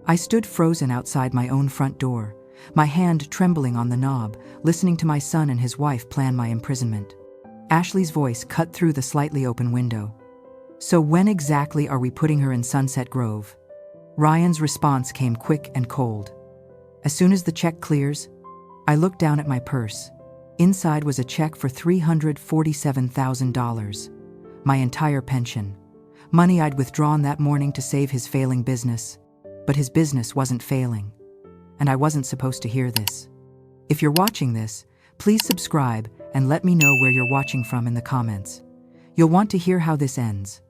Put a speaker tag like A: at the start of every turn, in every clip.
A: I stood frozen outside my own front door, my hand trembling on the knob, listening to my son and his wife plan my imprisonment. Ashley's voice cut through the slightly open window. "So when exactly are we putting her in Sunset Grove?" Ryan's response came quick and cold. "As soon as the check clears." I looked down at my purse. Inside was a check for $347,000. My entire pension. Money I'd withdrawn that morning to save his failing business. But his business wasn't failing. And I wasn't supposed to hear this. If you're watching this, please subscribe and let me know where you're watching from in the comments. You'll want to hear how this ends.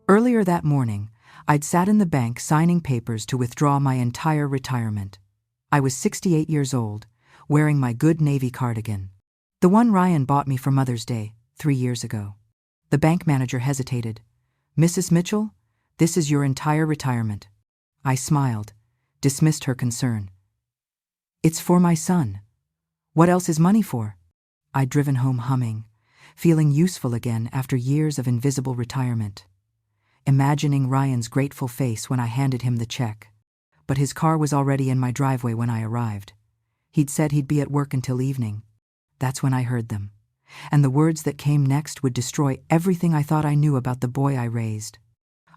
A: Earlier that morning, I'd sat in the bank signing papers to withdraw my entire retirement. I was 68 years old, wearing my good Navy cardigan. The one Ryan bought me for Mother's Day, 3 years ago. The bank manager hesitated. "Mrs. Mitchell, this is your entire retirement." I smiled, dismissed her concern. "It's for my son. What else is money for?" I'd driven home humming, feeling useful again after years of invisible retirement. Imagining Ryan's grateful face when I handed him the check. But his car was already in my driveway when I arrived. He'd said he'd be at work until evening. That's when I heard them. And the words that came next would destroy everything I thought I knew about the boy I raised.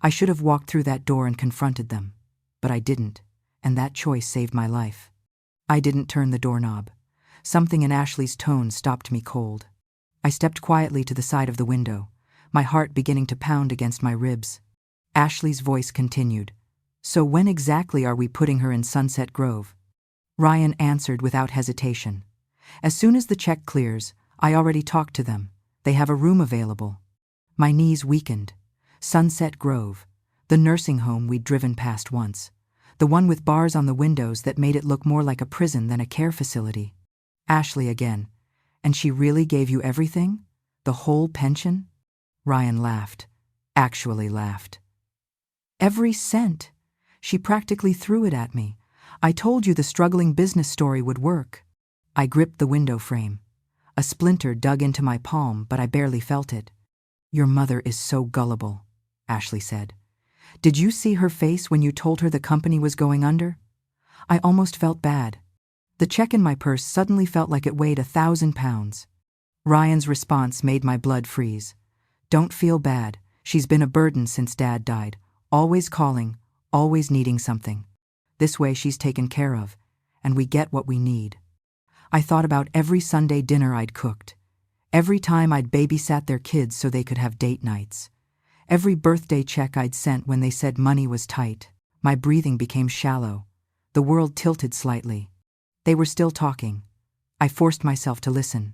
A: I should have walked through that door and confronted them. But I didn't, and that choice saved my life. I didn't turn the doorknob. Something in Ashley's tone stopped me cold. I stepped quietly to the side of the window, my heart beginning to pound against my ribs. Ashley's voice continued. "So when exactly are we putting her in Sunset Grove?" Ryan answered without hesitation. "As soon as the check clears. I already talked to them. They have a room available." My knees weakened. Sunset Grove, the nursing home we'd driven past once. The one with bars on the windows that made it look more like a prison than a care facility. Ashley again. "And she really gave you everything? The whole pension?" Ryan laughed. Actually laughed. "Every cent. She practically threw it at me. I told you the struggling business story would work." I gripped the window frame. A splinter dug into my palm, but I barely felt it. "Your mother is so gullible," Ashley said. "Did you see her face when you told her the company was going under?" I almost felt bad. The check in my purse suddenly felt like it weighed 1,000 pounds. Ryan's response made my blood freeze. "Don't feel bad. She's been a burden since Dad died. Always calling, always needing something. This way she's taken care of, and we get what we need." I thought about every Sunday dinner I'd cooked. Every time I'd babysat their kids so they could have date nights. Every birthday check I'd sent when they said money was tight. My breathing became shallow. The world tilted slightly. They were still talking. I forced myself to listen.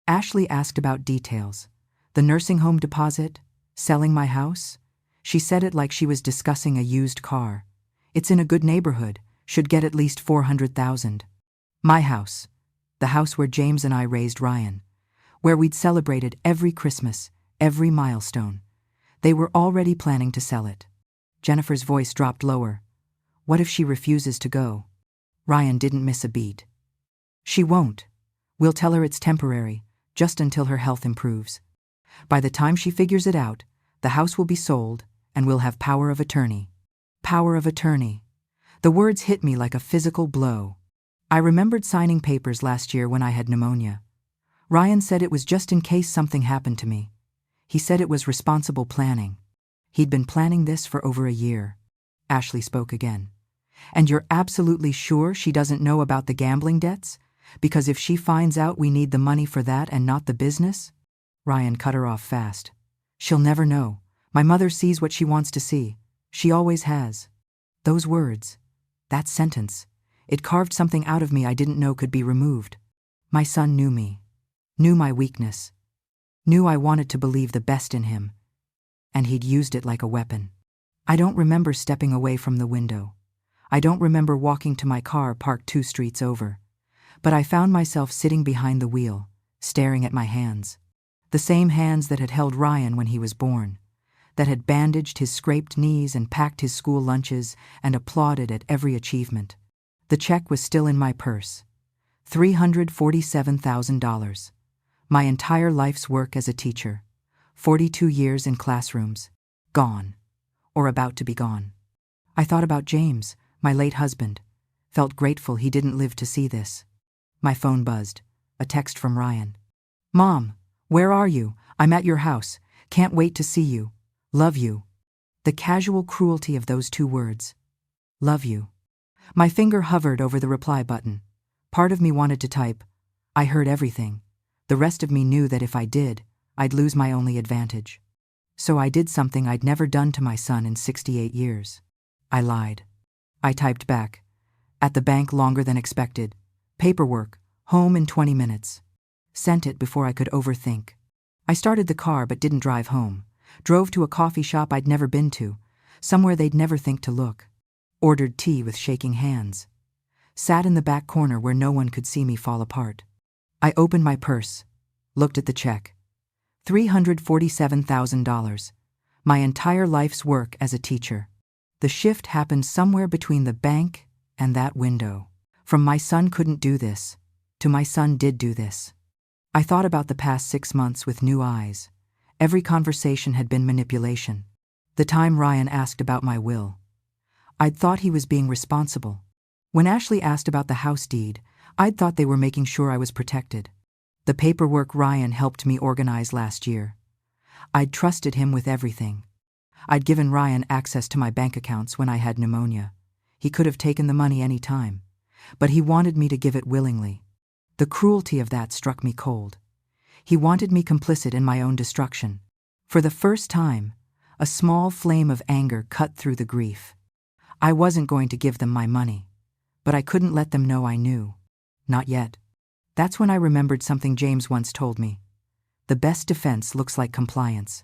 A: Ashley asked about details. The nursing home deposit? Selling my house? She said it like she was discussing a used car. "It's in a good neighborhood. Should get at least $400,000. My house. The house where James and I raised Ryan. Where we'd celebrated every Christmas, every milestone. They were already planning to sell it." Jennifer's voice dropped lower. "What if she refuses to go?" Ryan didn't miss a beat. "She won't. We'll tell her it's temporary, just until her health improves. By the time she figures it out, the house will be sold, and we'll have power of attorney." Power of attorney. The words hit me like a physical blow. I remembered signing papers last year when I had pneumonia. Ryan said it was just in case something happened to me. He said it was responsible planning. He'd been planning this for over a year. Ashley spoke again. "And you're absolutely sure she doesn't know about the gambling debts? Because if she finds out we need the money for that and not the business?" Ryan cut her off fast. "She'll never know. My mother sees what she wants to see. She always has." Those words, that sentence, it carved something out of me I didn't know could be removed. My son knew me, knew my weakness, knew I wanted to believe the best in him, and he'd used it like a weapon. I don't remember stepping away from the window. I don't remember walking to my car parked 2 streets over. But I found myself sitting behind the wheel, staring at my hands. The same hands that had held Ryan when he was born, that had bandaged his scraped knees and packed his school lunches and applauded at every achievement. The check was still in my purse. $347,000. My entire life's work as a teacher. 42 years in classrooms. Gone. Or about to be gone. I thought about James, My late husband. Felt grateful he didn't live to see this. My phone buzzed. A text from Ryan. Mom, where are you? I'm at your house. Can't wait to see you. Love you. The casual cruelty of those two words. Love you. My finger hovered over the reply button. Part of me wanted to type, I heard everything. The rest of me knew that if I did, I'd lose my only advantage. So I did something I'd never done to my son in 68 years. I lied. I typed back. At the bank longer than expected. Paperwork. Home in 20 minutes. Sent it before I could overthink. I started the car but didn't drive home. Drove to a coffee shop I'd never been to, somewhere they'd never think to look. Ordered tea with shaking hands. Sat in the back corner where no one could see me fall apart. I opened my purse. Looked at the check. $347,000. My entire life's work as a teacher. The shift happened somewhere between the bank and that window. From my son couldn't do this, to my son did do this. I thought about the past 6 months with new eyes. Every conversation had been manipulation. The time Ryan asked about my will. I'd thought he was being responsible. When Ashley asked about the house deed, I'd thought they were making sure I was protected. The paperwork Ryan helped me organize last year. I'd trusted him with everything. I'd given Ryan access to my bank accounts when I had pneumonia. He could have taken the money any time, but he wanted me to give it willingly. The cruelty of that struck me cold. He wanted me complicit in my own destruction. For the first time, a small flame of anger cut through the grief. I wasn't going to give them my money, but I couldn't let them know I knew. Not yet. That's when I remembered something James once told me. The best defense looks like compliance.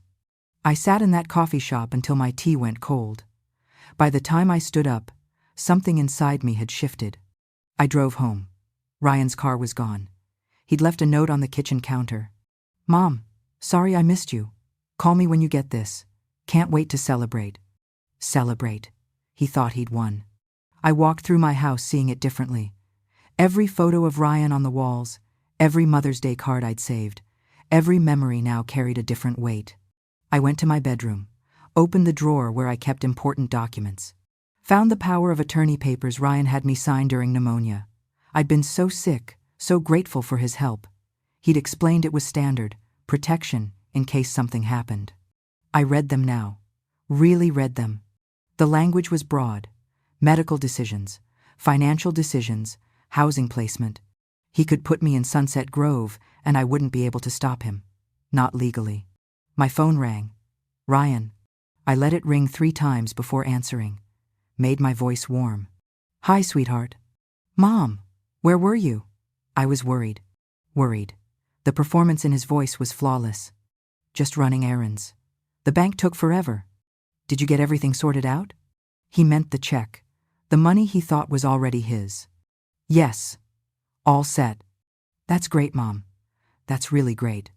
A: I sat in that coffee shop until my tea went cold. By the time I stood up, something inside me had shifted. I drove home. Ryan's car was gone. He'd left a note on the kitchen counter. Mom, sorry I missed you. Call me when you get this. Can't wait to celebrate. Celebrate. He thought he'd won. I walked through my house seeing it differently. Every photo of Ryan on the walls, every Mother's Day card I'd saved, every memory now carried a different weight. I went to my bedroom, opened the drawer where I kept important documents. Found the power of attorney papers Ryan had me sign during pneumonia. I'd been so sick, so grateful for his help. He'd explained it was standard, protection, in case something happened. I read them now. Really read them. The language was broad. Medical decisions, financial decisions, housing placement. He could put me in Sunset Grove and I wouldn't be able to stop him. Not legally. My phone rang. Ryan. I let it ring 3 times before answering. Made my voice warm. Hi, sweetheart. Mom, where were you? I was worried. Worried. The performance in his voice was flawless. Just running errands. The bank took forever. Did you get everything sorted out? He meant the check. The money he thought was already his. Yes. All set. That's great, Mom. That's really great.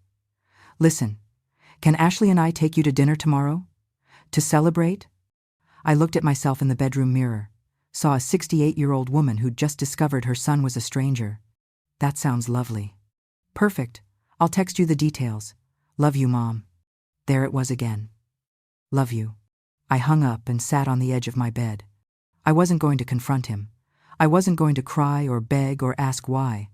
A: Listen, can Ashley and I take you to dinner tomorrow? To celebrate? I looked at myself in the bedroom mirror, saw a 68-year-old woman who'd just discovered her son was a stranger. That sounds lovely. Perfect. I'll text you the details. Love you, Mom. There it was again. Love you. I hung up and sat on the edge of my bed. I wasn't going to confront him. I wasn't going to cry or beg or ask why.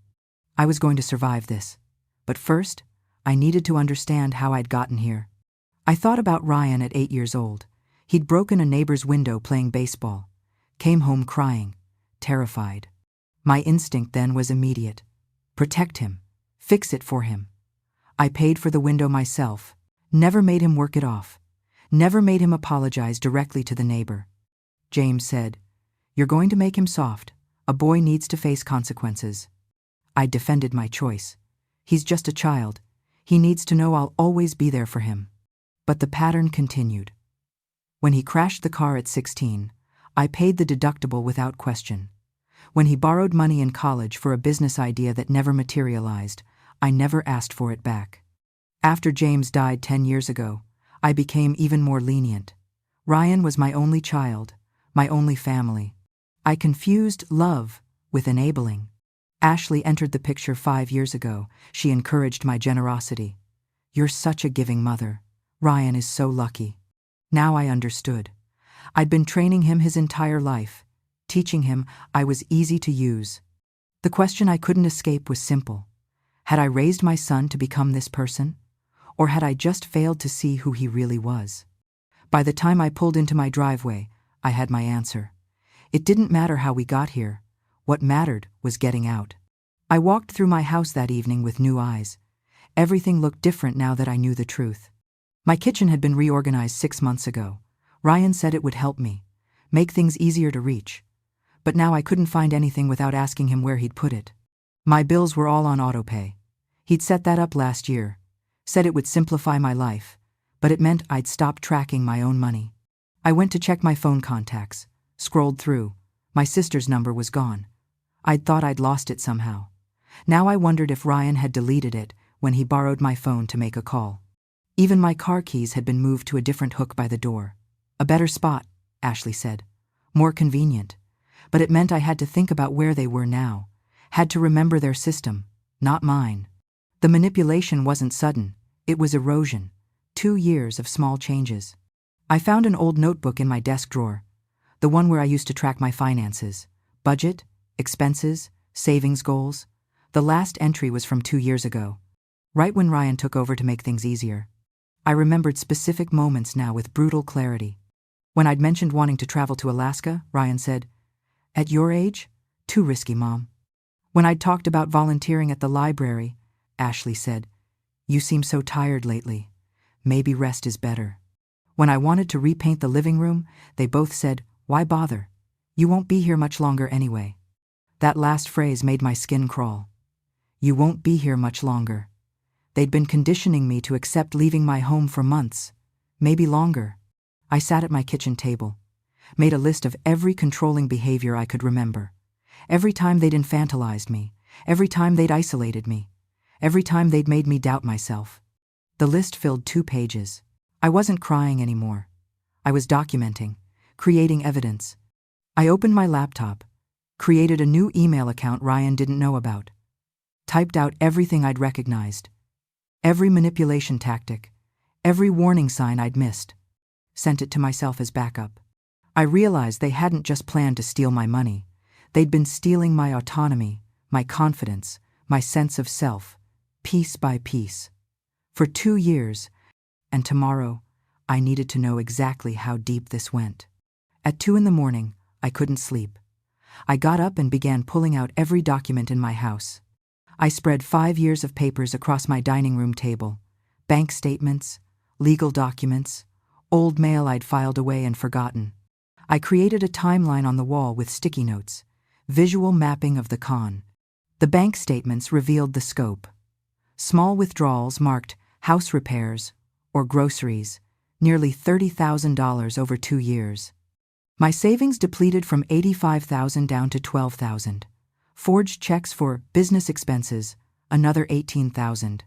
A: I was going to survive this. But first, I needed to understand how I'd gotten here. I thought about Ryan at 8 years old. He'd broken a neighbor's window playing baseball. Came home crying, terrified. My instinct then was immediate. Protect him. Fix it for him. I paid for the window myself. Never made him work it off. Never made him apologize directly to the neighbor. James said, "You're going to make him soft. A boy needs to face consequences." I defended my choice. He's just a child. He needs to know I'll always be there for him. But the pattern continued. When he crashed the car at 16, I paid the deductible without question. When he borrowed money in college for a business idea that never materialized, I never asked for it back. After James died 10 years ago, I became even more lenient. Ryan was my only child, my only family. I confused love with enabling. Ashley entered the picture 5 years ago. She encouraged my generosity. "You're such a giving mother. Ryan is so lucky." Now I understood. I'd been training him his entire life. teaching him I was easy to use. The question I couldn't escape was simple. Had I raised my son to become this person? Or had I just failed to see who he really was? By the time I pulled into my driveway, I had my answer. It didn't matter how we got here. What mattered was getting out. I walked through my house that evening with new eyes. Everything looked different now that I knew the truth. My kitchen had been reorganized 6 months ago. Ryan said it would help me, make things easier to reach. But now I couldn't find anything without asking him where he'd put it. My bills were all on autopay. He'd set that up last year, said it would simplify my life, but it meant I'd stop tracking my own money. I went to check my phone contacts, scrolled through. My sister's number was gone. I'd thought I'd lost it somehow. Now I wondered if Ryan had deleted it when he borrowed my phone to make a call. Even my car keys had been moved to a different hook by the door. A better spot, Ashley said. More convenient. But it meant I had to think about where they were now. Had to remember their system, not mine. The manipulation wasn't sudden. It was erosion. 2 years of small changes. I found an old notebook in my desk drawer. The one where I used to track my finances. Budget, expenses, savings goals. The last entry was from 2 years ago. Right when Ryan took over to make things easier. I remembered specific moments now with brutal clarity. When I'd mentioned wanting to travel to Alaska, Ryan said, "At your age? Too risky, Mom." When I'd talked about volunteering at the library, Ashley said, "You seem so tired lately. Maybe rest is better." When I wanted to repaint the living room, they both said, "Why bother? You won't be here much longer anyway." That last phrase made my skin crawl. You won't be here much longer. They'd been conditioning me to accept leaving my home for months, maybe longer. I sat at my kitchen table, made a list of every controlling behavior I could remember. Every time they'd infantilized me, every time they'd isolated me, every time they'd made me doubt myself. The list filled 2 pages. I wasn't crying anymore. I was documenting, creating evidence. I opened my laptop, created a new email account Ryan didn't know about, typed out everything I'd recognized, every manipulation tactic, every warning sign I'd missed, sent it to myself as backup. I realized they hadn't just planned to steal my money. They'd been stealing my autonomy, my confidence, my sense of self, piece by piece. For 2 years, and tomorrow, I needed to know exactly how deep this went. At 2 a.m, I couldn't sleep. I got up and began pulling out every document in my house. I spread 5 years of papers across my dining room table. Bank statements, legal documents, old mail I'd filed away and forgotten. I created a timeline on the wall with sticky notes, visual mapping of the con. The bank statements revealed the scope. Small withdrawals marked house repairs or groceries, nearly $30,000 over 2 years. My savings depleted from $85,000 down to $12,000. Forged checks for business expenses, another $18,000.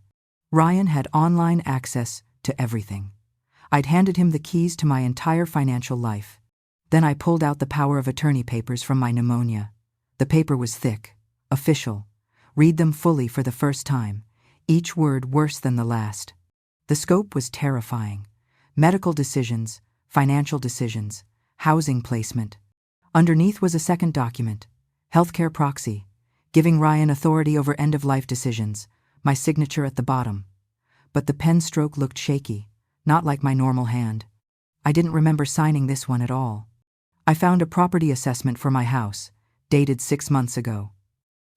A: Ryan had online access to everything. I'd handed him the keys to my entire financial life. Then I pulled out the power of attorney papers from my pneumonia. The paper was thick, official. Read them fully for the first time, each word worse than the last. The scope was terrifying. Medical decisions, financial decisions, housing placement. Underneath was a second document, healthcare proxy, giving Ryan authority over end-of-life decisions, my signature at the bottom. But the pen stroke looked shaky, not like my normal hand. I didn't remember signing this one at all. I found a property assessment for my house, dated 6 months ago.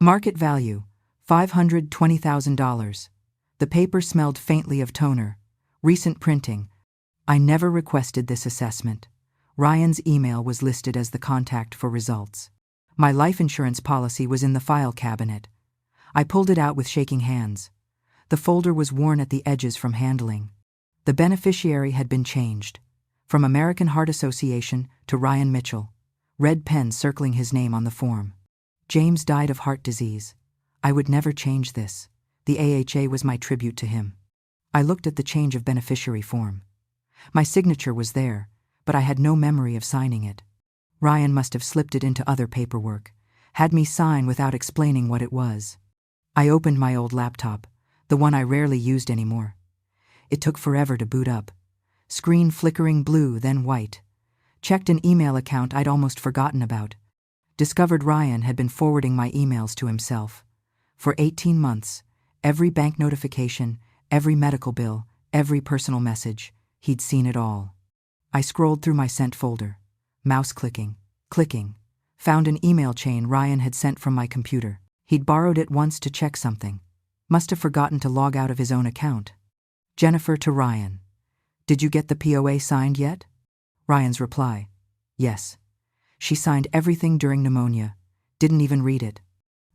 A: Market value, $520,000. The paper smelled faintly of toner. Recent printing. I never requested this assessment. Ryan's email was listed as the contact for results. My life insurance policy was in the file cabinet. I pulled it out with shaking hands. The folder was worn at the edges from handling. The beneficiary had been changed. From American Heart Association to Ryan Mitchell. Red pen circling his name on the form. James died of heart disease. I would never change this. The AHA was my tribute to him. I looked at the change of beneficiary form. My signature was there, but I had no memory of signing it. Ryan must have slipped it into other paperwork, had me sign without explaining what it was. I opened my old laptop, the one I rarely used anymore. It took forever to boot up. Screen flickering blue, then white. Checked an email account I'd almost forgotten about. Discovered Ryan had been forwarding my emails to himself. For 18 months, every bank notification, every medical bill, every personal message, he'd seen it all. I scrolled through my sent folder, mouse clicking, found an email chain Ryan had sent from my computer. He'd borrowed it once to check something. Must have forgotten to log out of his own account. Jennifer to Ryan. Did you get the POA signed yet? Ryan's reply. Yes. She signed everything during pneumonia. Didn't even read it.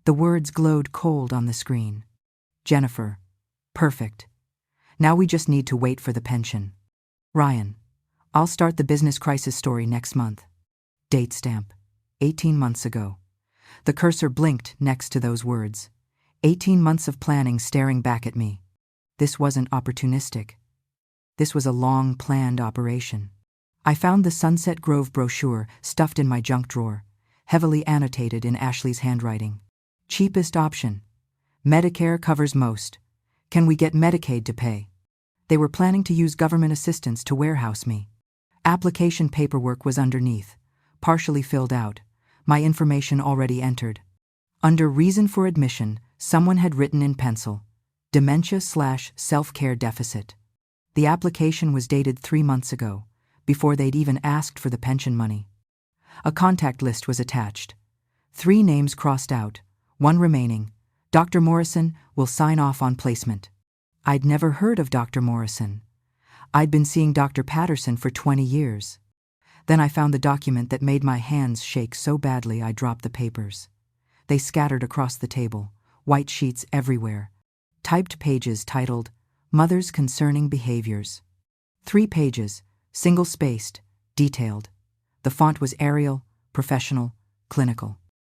A: The words glowed cold on the screen. Jennifer. Perfect. Now we just need to wait for the pension. Ryan. I'll start the business crisis story next month. Date stamp. 18 months ago. The cursor blinked next to those words. 18 months of planning staring back at me. This wasn't opportunistic. This was a long-planned operation. I found the Sunset Grove brochure stuffed in my junk drawer, heavily annotated in Ashley's handwriting. Cheapest option. Medicare covers most. Can we get Medicaid to pay? They were planning to use government assistance to warehouse me. Application paperwork was underneath, partially filled out, my information already entered. Under reason for admission, someone had written in pencil, dementia/self-care deficit. The application was dated 3 months ago, before they'd even asked for the pension money. A contact list was attached. 3 names crossed out, 1 remaining. Dr. Morrison will sign off on placement. I'd never heard of Dr. Morrison. I'd been seeing Dr. Patterson for 20 years. Then I found the document that made my hands shake so badly I dropped the papers. They scattered across the table, white sheets everywhere. Typed pages titled, Mothers Concerning Behaviors. 3 pages, single-spaced, detailed. The font was Arial, professional, clinical.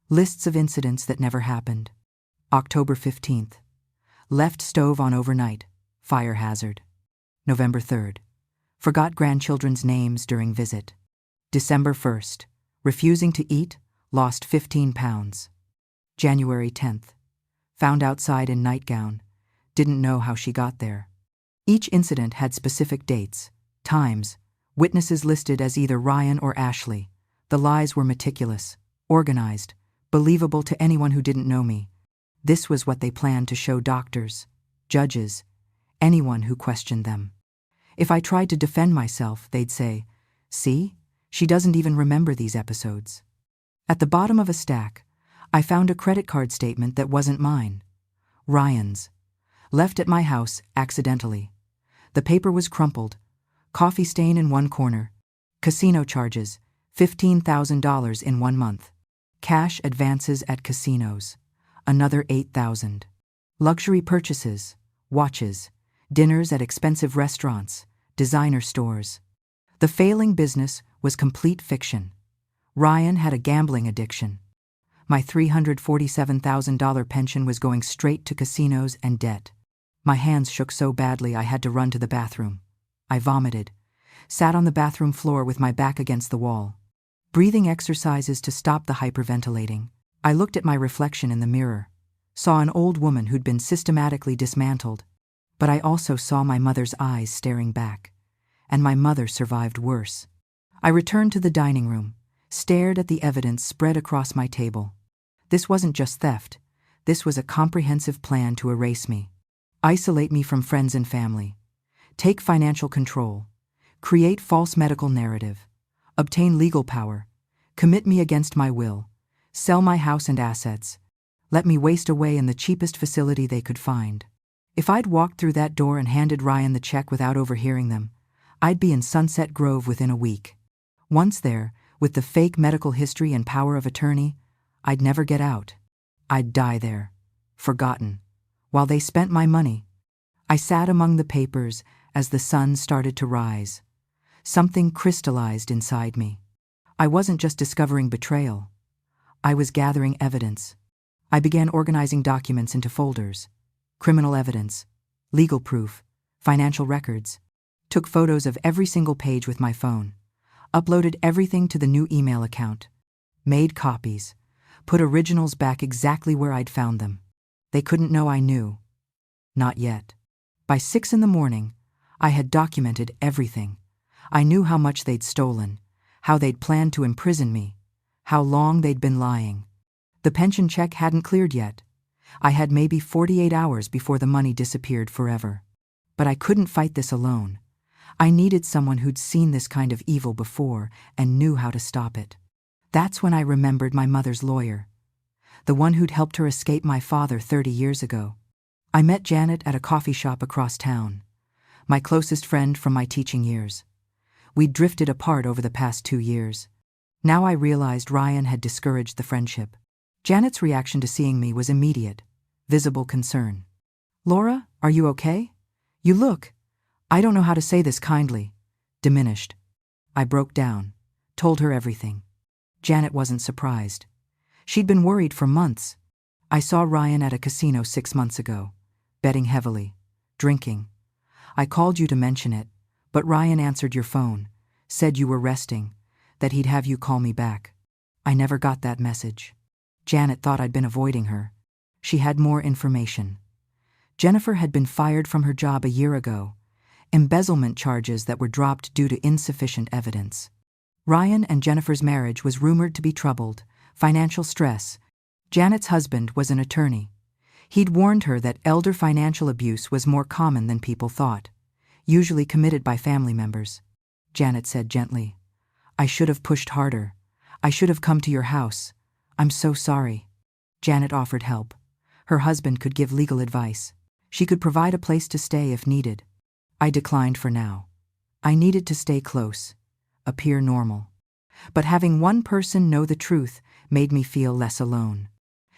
A: Lists of incidents that never happened. October 15th. Left stove on overnight, fire hazard. November 3rd. Forgot grandchildren's names during visit. December 1st. Refusing to eat, lost 15 pounds. January 10th. Found outside in nightgown. Didn't know how she got there. Each incident had specific dates, times, witnesses listed as either Ryan or Ashley. The lies were meticulous, organized, believable to anyone who didn't know me. This was what they planned to show doctors, judges, anyone who questioned them. If I tried to defend myself, they'd say, "See, she doesn't even remember these episodes." At the bottom of a stack, I found a credit card statement that wasn't mine. Ryan's. Left at my house accidentally. The paper was crumpled. Coffee stain in one corner. Casino charges, $15,000 in 1 month. Cash advances at casinos, another $8,000. Luxury purchases, watches, dinners at expensive restaurants, designer stores. The failing business was complete fiction. Ryan had a gambling addiction. My $347,000 pension was going straight to casinos and debt. My hands shook so badly I had to run to the bathroom. I vomited, sat on the bathroom floor with my back against the wall. Breathing exercises to stop the hyperventilating. I looked at my reflection in the mirror, saw an old woman who'd been systematically dismantled, but I also saw my mother's eyes staring back, and my mother survived worse. I returned to the dining room, stared at the evidence spread across my table. This wasn't just theft, this was a comprehensive plan to erase me. Isolate me from friends and family. Take financial control. Create false medical narrative. Obtain legal power. Commit me against my will. Sell my house and assets. Let me waste away in the cheapest facility they could find. If I'd walked through that door and handed Ryan the check without overhearing them, I'd be in Sunset Grove within a week. Once there, with the fake medical history and power of attorney, I'd never get out. I'd die there, forgotten, while they spent my money. I sat among the papers as the sun started to rise. Something crystallized inside me. I wasn't just discovering betrayal. I was gathering evidence. I began organizing documents into folders. Criminal evidence, legal proof, financial records. Took photos of every single page with my phone. Uploaded everything to the new email account. Made copies. Put originals back exactly where I'd found them. They couldn't know I knew. Not yet. By 6 in the morning, I had documented everything. I knew how much they'd stolen, how they'd planned to imprison me, how long they'd been lying. The pension check hadn't cleared yet. I had maybe 48 hours before the money disappeared forever. But I couldn't fight this alone. I needed someone who'd seen this kind of evil before and knew how to stop it. That's when I remembered my mother's lawyer, the one who'd helped her escape my father 30 years ago. I met Janet at a coffee shop across town, my closest friend from my teaching years. We'd drifted apart over the past 2 years. Now I realized Ryan had discouraged the friendship. Janet's reaction to seeing me was immediate, visible concern. "Laura, are you okay? You look, I don't know how to say this kindly, diminished." I broke down, told her everything. Janet wasn't surprised. She'd been worried for months. "I saw Ryan at a casino 6 months ago, betting heavily, drinking. I called you to mention it, but Ryan answered your phone, said you were resting, that he'd have you call me back. I never got that message." Janet thought I'd been avoiding her. She had more information. Jennifer had been fired from her job a year ago, embezzlement charges that were dropped due to insufficient evidence. Ryan and Jennifer's marriage was rumored to be troubled, financial stress. Janet's husband was an attorney. He'd warned her that elder financial abuse was more common than people thought, usually committed by family members. Janet said gently, "I should have pushed harder. I should have come to your house. I'm so sorry." Janet offered help. Her husband could give legal advice. She could provide a place to stay if needed. I declined for now. I needed to stay close, appear normal. But having one person know the truth made me feel less alone.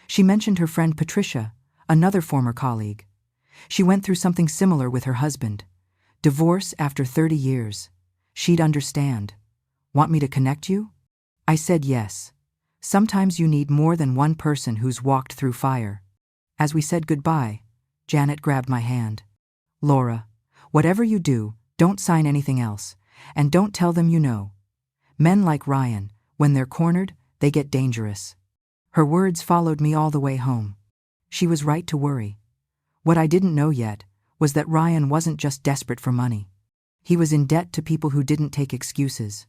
A: She mentioned her friend Patricia, another former colleague. She went through something similar with her husband. Divorce after 30 years. She'd understand. "Want me to connect you?" I said yes. Sometimes you need more than one person who's walked through fire. As we said goodbye, Janet grabbed my hand. "Laura, whatever you do, don't sign anything else, and don't tell them you know. Men like Ryan, when they're cornered, they get dangerous." Her words followed me all the way home. She was right to worry. What I didn't know yet was that Ryan wasn't just desperate for money. He was in debt to people who didn't take excuses.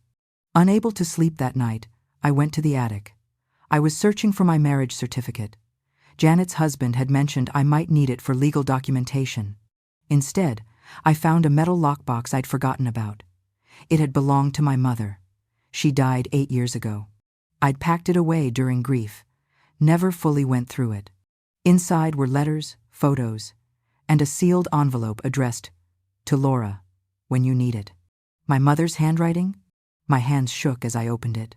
A: Unable to sleep that night, I went to the attic. I was searching for my marriage certificate. Janet's husband had mentioned I might need it for legal documentation. Instead, I found a metal lockbox I'd forgotten about. It had belonged to my mother. She died 8 years ago. I'd packed it away during grief, never fully went through it. Inside were letters, photos, and a sealed envelope addressed, "To Laura, when you need it." My mother's handwriting? My hands shook as I opened it.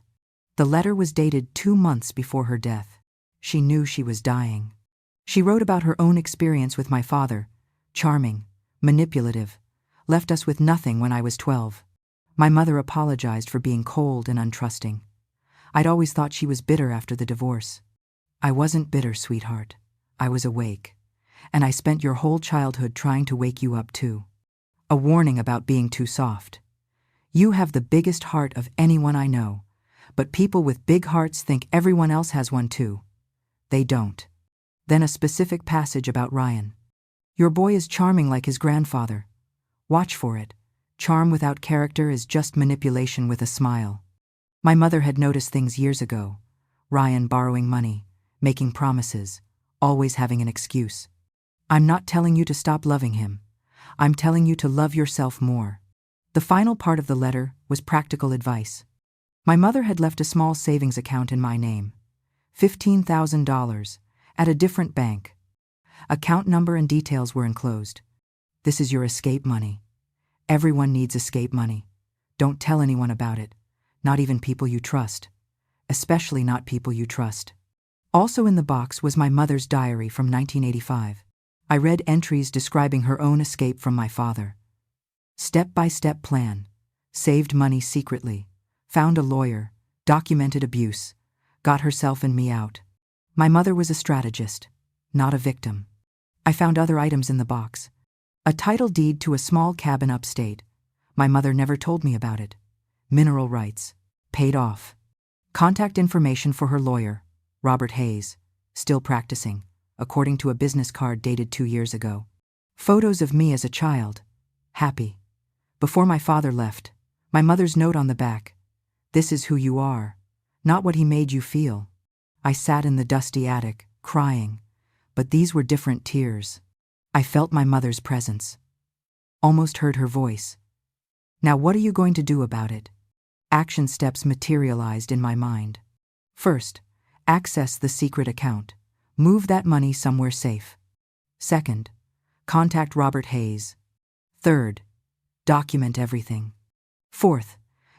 A: The letter was dated 2 months before her death. She knew she was dying. She wrote about her own experience with my father, charming, manipulative, left us with nothing when I was 12. My mother apologized for being cold and untrusting. I'd always thought she was bitter after the divorce. "I wasn't bitter, sweetheart. I was awake. And I spent your whole childhood trying to wake you up too." A warning about being too soft. "You have the biggest heart of anyone I know, but people with big hearts think everyone else has one too. They don't." Then a specific passage about Ryan. "Your boy is charming like his grandfather. Watch for it. Charm without character is just manipulation with a smile." My mother had noticed things years ago. Ryan borrowing money, making promises, always having an excuse. "I'm not telling you to stop loving him. I'm telling you to love yourself more." The final part of the letter was practical advice. My mother had left a small savings account in my name, $15,000, at a different bank. Account number and details were enclosed. "This is your escape money. Everyone needs escape money. Don't tell anyone about it, not even people you trust. Especially not people you trust." Also in the box was my mother's diary from 1985. I read entries describing her own escape from my father. Step-by-step plan. Saved money secretly. Found a lawyer. Documented abuse. Got herself and me out. My mother was a strategist, not a victim. I found other items in the box. A title deed to a small cabin upstate. My mother never told me about it. Mineral rights. Paid off. Contact information for her lawyer, Robert Hayes, still practicing, according to a business card dated 2 years ago. Photos of me as a child. Happy. Before my father left. My mother's note on the back. "This is who you are. not what he made you feel. I sat in the dusty attic, crying, but these were different tears. I felt my mother's presence. Almost heard her voice. Now what are you going to do about it? Action steps materialized in my mind. First, access the secret account. Move that money somewhere safe. Second, contact Robert Hayes. Third, document everything. Fourth,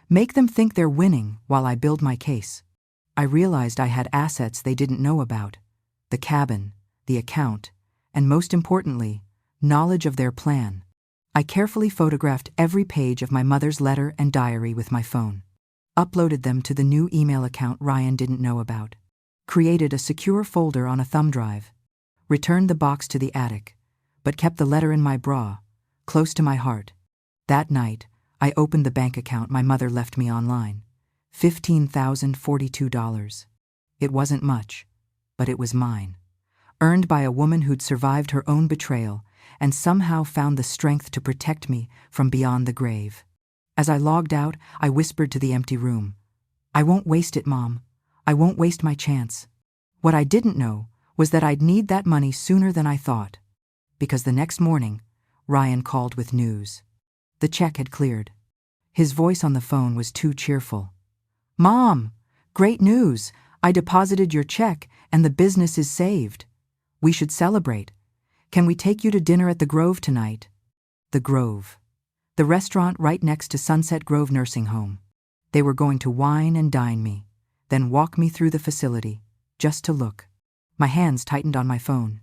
A: make them think they're winning while I build my case. I realized I had assets they didn't know about. The cabin, the account, and most importantly, knowledge of their plan. I carefully photographed every page of my mother's letter and diary with my phone. Uploaded them to the new email account Ryan didn't know about. Created a secure folder on a thumb drive. Returned the box to the attic, but kept the letter in my bra, close to my heart. That night, I opened the bank account my mother left me online. $15,042. It wasn't much, but it was mine. Earned by a woman who'd survived her own betrayal and somehow found the strength to protect me from beyond the grave. As I logged out, I whispered to the empty room, "I won't waste it, Mom. I won't waste my chance." What I didn't know was that I'd need that money sooner than I thought. Because the next morning, Ryan called with news. The check had cleared. His voice on the phone was too cheerful. "Mom, great news. I deposited your check and the business is saved. We should celebrate. Can we take you to dinner at the Grove tonight?" The Grove. The restaurant right next to Sunset Grove Nursing Home. They were going to wine and dine me, then walk me through the facility, just to look. My hands tightened on my phone.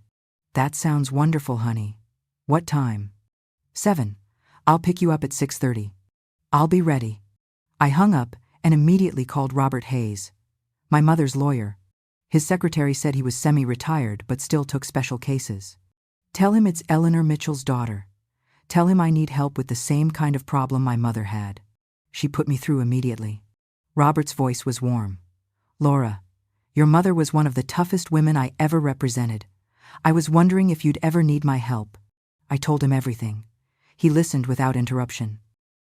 A: "That sounds wonderful, honey. What time?" 7. "I'll pick you up at 6:30. I'll be ready." I hung up and immediately called Robert Hayes, my mother's lawyer. His secretary said he was semi-retired but still took special cases. "Tell him it's Eleanor Mitchell's daughter. Tell him I need help with the same kind of problem my mother had." She put me through immediately. Robert's voice was warm. "Laura, your mother was one of the toughest women I ever represented. I was wondering if you'd ever need my help." I told him everything. He listened without interruption.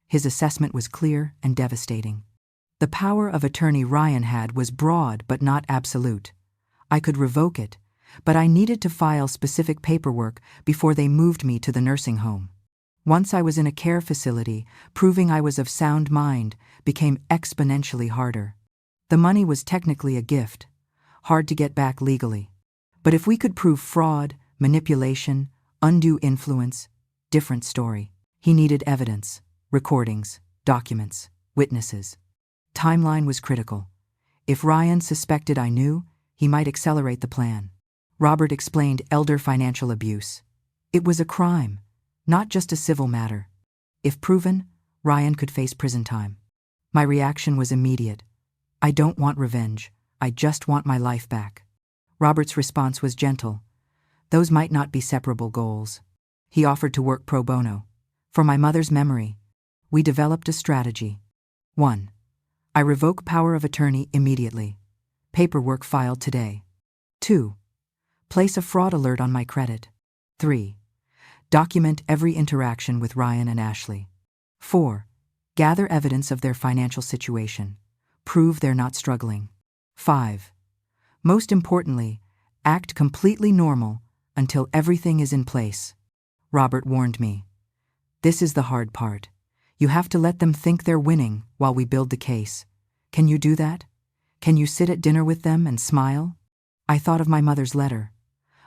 A: His assessment was clear and devastating. The power of attorney Ryan had was broad but not absolute. I could revoke it, but I needed to file specific paperwork before they moved me to the nursing home. Once I was in a care facility, proving I was of sound mind became exponentially harder. The money was technically a gift, hard to get back legally. But if we could prove fraud, manipulation, undue influence, different story. He needed evidence, recordings, documents, witnesses. Timeline was critical. If Ryan suspected I knew, he might accelerate the plan. Robert explained elder financial abuse. It was a crime, not just a civil matter. If proven, Ryan could face prison time. My reaction was immediate. "I don't want revenge. I just want my life back." Robert's response was gentle. "Those might not be separable goals." He offered to work pro bono. For my mother's memory, we developed a strategy. 1. I revoke power of attorney immediately. Paperwork filed today. 2. Place a fraud alert on my credit. 3. Document every interaction with Ryan and Ashley. 4. Gather evidence of their financial situation. Prove they're not struggling. 5. Most importantly, act completely normal until everything is in place. Robert warned me. "This is the hard part. You have to let them think they're winning while we build the case. Can you do that? Can you sit at dinner with them and smile?" I thought of my mother's letter,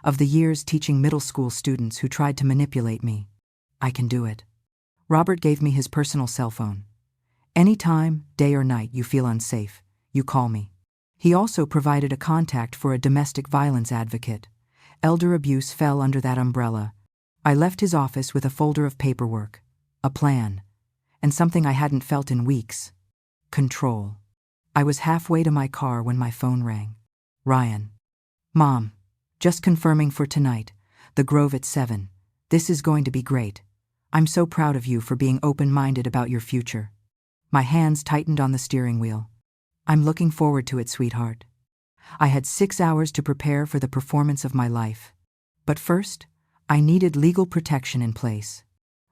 A: of the years teaching middle school students who tried to manipulate me. I can do it. Robert gave me his personal cell phone. "Anytime, day or night, you feel unsafe, you call me." He also provided a contact for a domestic violence advocate. Elder abuse fell under that umbrella. I left his office with a folder of paperwork, a plan, and something I hadn't felt in weeks: control. I was halfway to my car when my phone rang. "Ryan." "Mom, just confirming for tonight, the Grove at 7. This is going to be great. I'm so proud of you for being open-minded about your future." My hands tightened on the steering wheel. "I'm looking forward to it, sweetheart." I had 6 hours to prepare for the performance of my life. But first, I needed legal protection in place.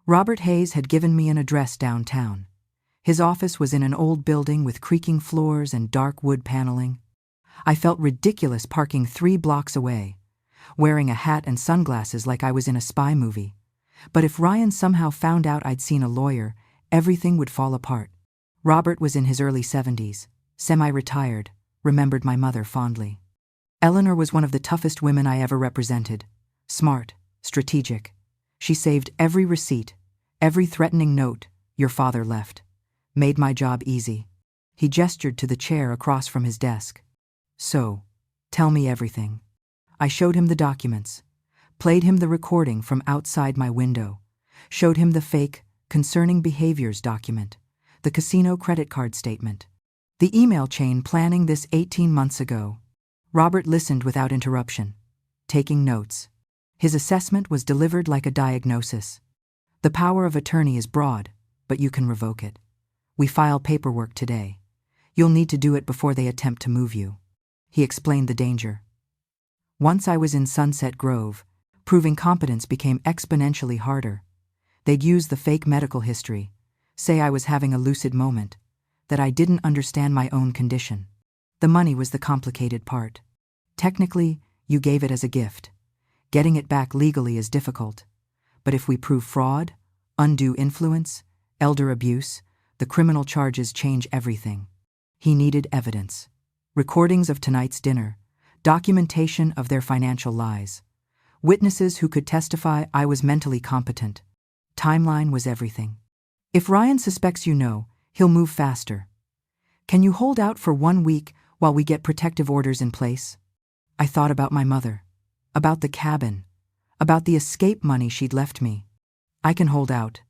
A: Robert Hayes had given me an address downtown. His office was in an old building with creaking floors and dark wood paneling. I felt ridiculous parking 3 blocks away, wearing a hat and sunglasses like I was in a spy movie. But if Ryan somehow found out I'd seen a lawyer, everything would fall apart. Robert was in his early 70s, semi-retired, remembered my mother fondly. Eleanor was one of the toughest women I ever represented. Smart, strategic. She saved every receipt, every threatening note your father left. Made my job easy. He gestured to the chair across from his desk. So, tell me everything. I showed him the documents, played him the recording from outside my window, showed him the fake concerning behaviors document, the casino credit card statement, the email chain planning this 18 months ago. Robert listened without interruption, taking notes. His assessment was delivered like a diagnosis. The power of attorney is broad, but you can revoke it. We file paperwork today. You'll need to do it before they attempt to move you. He explained the danger. Once I was in Sunset Grove, proving competence became exponentially harder. They'd use the fake medical history, say I was having a lucid moment, that I didn't understand my own condition. The money was the complicated part. Technically, you gave it as a gift. Getting it back legally is difficult. But if we prove fraud, undue influence, elder abuse, the criminal charges change everything. He needed evidence. Recordings of tonight's dinner, documentation of their financial lies, witnesses who could testify I was mentally competent. Timeline was everything. If Ryan suspects you know, he'll move faster. Can you hold out for 1 week while we get protective orders in place? I thought about my mother, about the cabin, about the escape money she'd left me. I can hold out.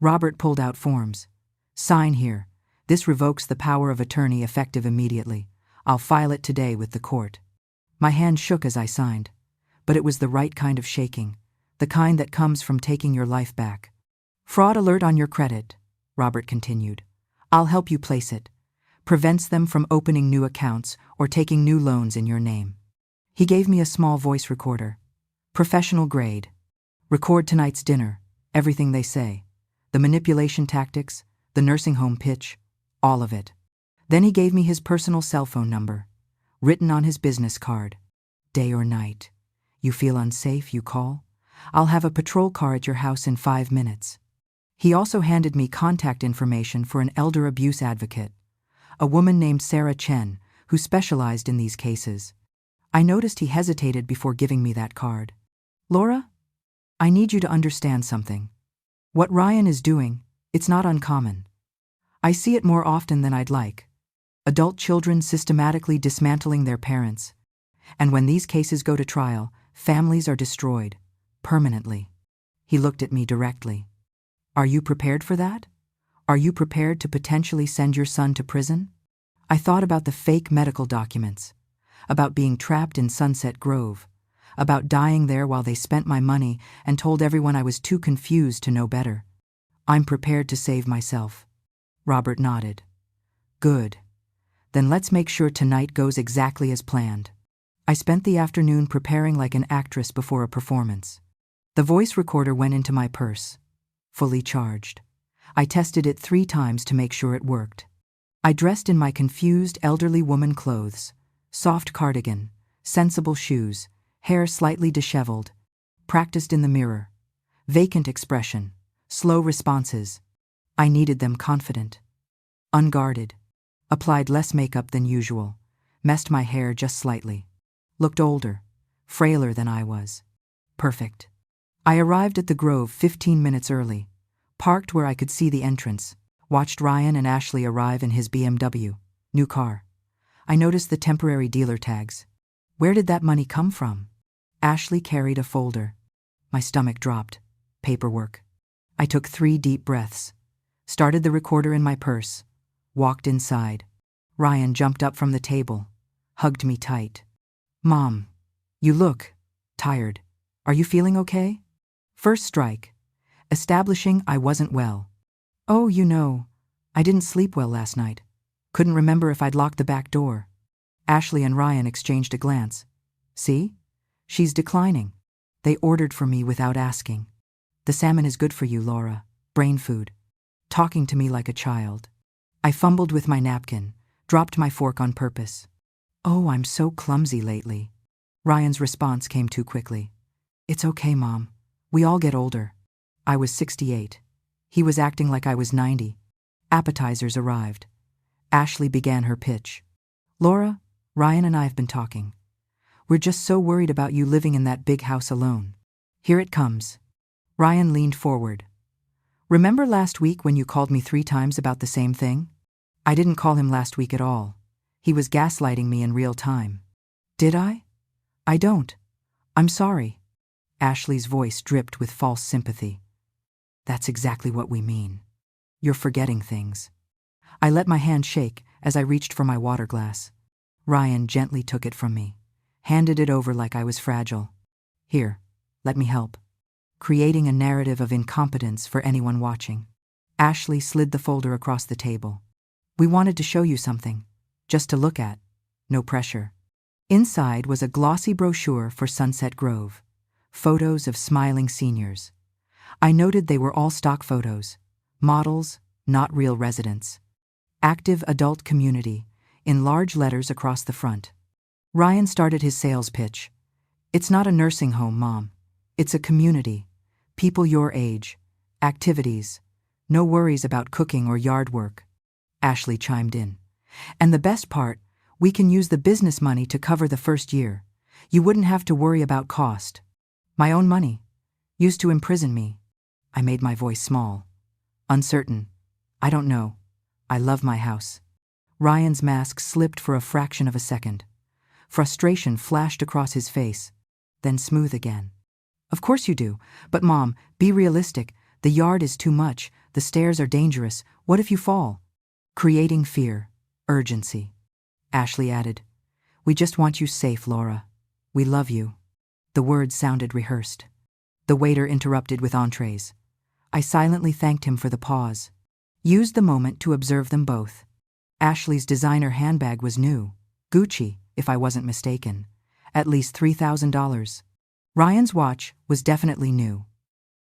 A: Robert pulled out forms. Sign here. This revokes the power of attorney effective immediately. I'll file it today with the court. My hand shook as I signed, but it was the right kind of shaking, the kind that comes from taking your life back. Fraud alert on your credit, Robert continued. I'll help you place it. Prevents them from opening new accounts or taking new loans in your name. He gave me a small voice recorder. Professional grade. Record tonight's dinner, everything they say. The manipulation tactics, the nursing home pitch, all of it. Then he gave me his personal cell phone number, written on his business card. Day or night. You feel unsafe, you call? I'll have a patrol car at your house in 5 minutes. He also handed me contact information for an elder abuse advocate, a woman named Sarah Chen, who specialized in these cases. I noticed he hesitated before giving me that card. Laura, I need you to understand something. What Ryan is doing, it's not uncommon. I see it more often than I'd like. Adult children systematically dismantling their parents. And when these cases go to trial, families are destroyed, permanently. He looked at me directly. Are you prepared for that? Are you prepared to potentially send your son to prison? I thought about the fake medical documents, about being trapped in Sunset Grove, about dying there while they spent my money and told everyone I was too confused to know better. I'm prepared to save myself. Robert nodded. Good. Then let's make sure tonight goes exactly as planned. I spent the afternoon preparing like an actress before a performance. The voice recorder went into my purse, fully charged. I tested it 3 times to make sure it worked. I dressed in my confused elderly woman clothes, soft cardigan, sensible shoes, hair slightly disheveled, practiced in the mirror, vacant expression, slow responses. I needed them confident, unguarded, applied less makeup than usual, messed my hair just slightly, looked older, frailer than I was. Perfect. I arrived at the Grove 15 minutes early, parked where I could see the entrance, watched Ryan and Ashley arrive in his BMW, new car. I noticed the temporary dealer tags. Where did that money come from? Ashley carried a folder. My stomach dropped. Paperwork. I took 3 deep breaths, started the recorder in my purse, walked inside. Ryan jumped up from the table, hugged me tight. Mom, you look tired. Are you feeling okay? First strike. Establishing I wasn't well. Oh, I didn't sleep well last night. Couldn't remember if I'd locked the back door. Ashley and Ryan exchanged a glance. See? She's declining. They ordered for me without asking. The salmon is good for you, Laura. Brain food. talking to me like a child. I fumbled with my napkin, dropped my fork on purpose. "Oh, I'm so clumsy lately." Ryan's response came too quickly. "It's okay, Mom. We all get older." I was 68. He was acting like I was 90. Appetizers arrived. Ashley began her pitch. "Laura, Ryan and I have been talking. We're just so worried about you living in that big house alone. Here it comes." Ryan leaned forward. "Remember last week when you called me 3 times about the same thing?" I didn't call him last week at all. He was gaslighting me in real time. "Did I? I don't. I'm sorry." Ashley's voice dripped with false sympathy. "That's exactly what we mean. You're forgetting things." I let my hand shake as I reached for my water glass. Ryan gently took it from me, handed it over like I was fragile. "Here, let me help." Creating a narrative of incompetence for anyone watching. Ashley slid the folder across the table. "We wanted to show you something, just to look at. No pressure." Inside was a glossy brochure for Sunset Grove. Photos of smiling seniors. I noted they were all stock photos. Models, not real residents. "Active adult community," in large letters across the front. Ryan started his sales pitch. "It's not a nursing home, Mom. It's a community. People your age. Activities. No worries about cooking or yard work." Ashley chimed in. "And the best part, we can use the business money to cover the first year. You wouldn't have to worry about cost." "My own money. Used to imprison me." I made my voice small. "Uncertain. I don't know. I love my house." Ryan's mask slipped for a fraction of a second. Frustration flashed across his face, then smooth again. "Of course you do. But Mom, be realistic. The yard is too much. The stairs are dangerous. What if you fall?" Creating fear. Urgency. Ashley added, "We just want you safe, Laura. We love you." The words sounded rehearsed. The waiter interrupted with entrees. I silently thanked him for the pause. Used the moment to observe them both. Ashley's designer handbag was new. Gucci, if I wasn't mistaken. At least $3,000. Ryan's watch was definitely new.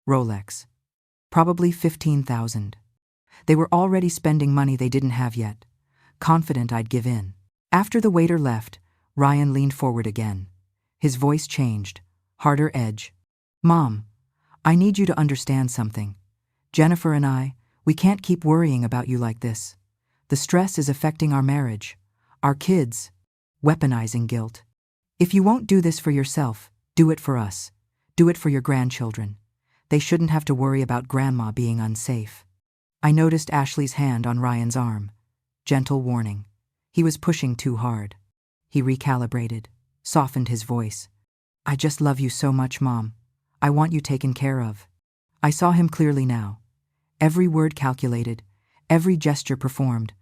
A: Rolex. Probably $15,000. They were already spending money they didn't have yet. Confident I'd give in. After the waiter left, Ryan leaned forward again. His voice changed. Harder edge. "Mom, I need you to understand something. Jennifer and I, we can't keep worrying about you like this. The stress is affecting our marriage. Our kids. Weaponizing guilt. If you won't do this for yourself, do it for us. Do it for your grandchildren. They shouldn't have to worry about Grandma being unsafe." I noticed Ashley's hand on Ryan's arm. Gentle warning. He was pushing too hard. He recalibrated, softened his voice. "I just love you so much, Mom. I want you taken care of." I saw him clearly now. Every word calculated, every gesture performed.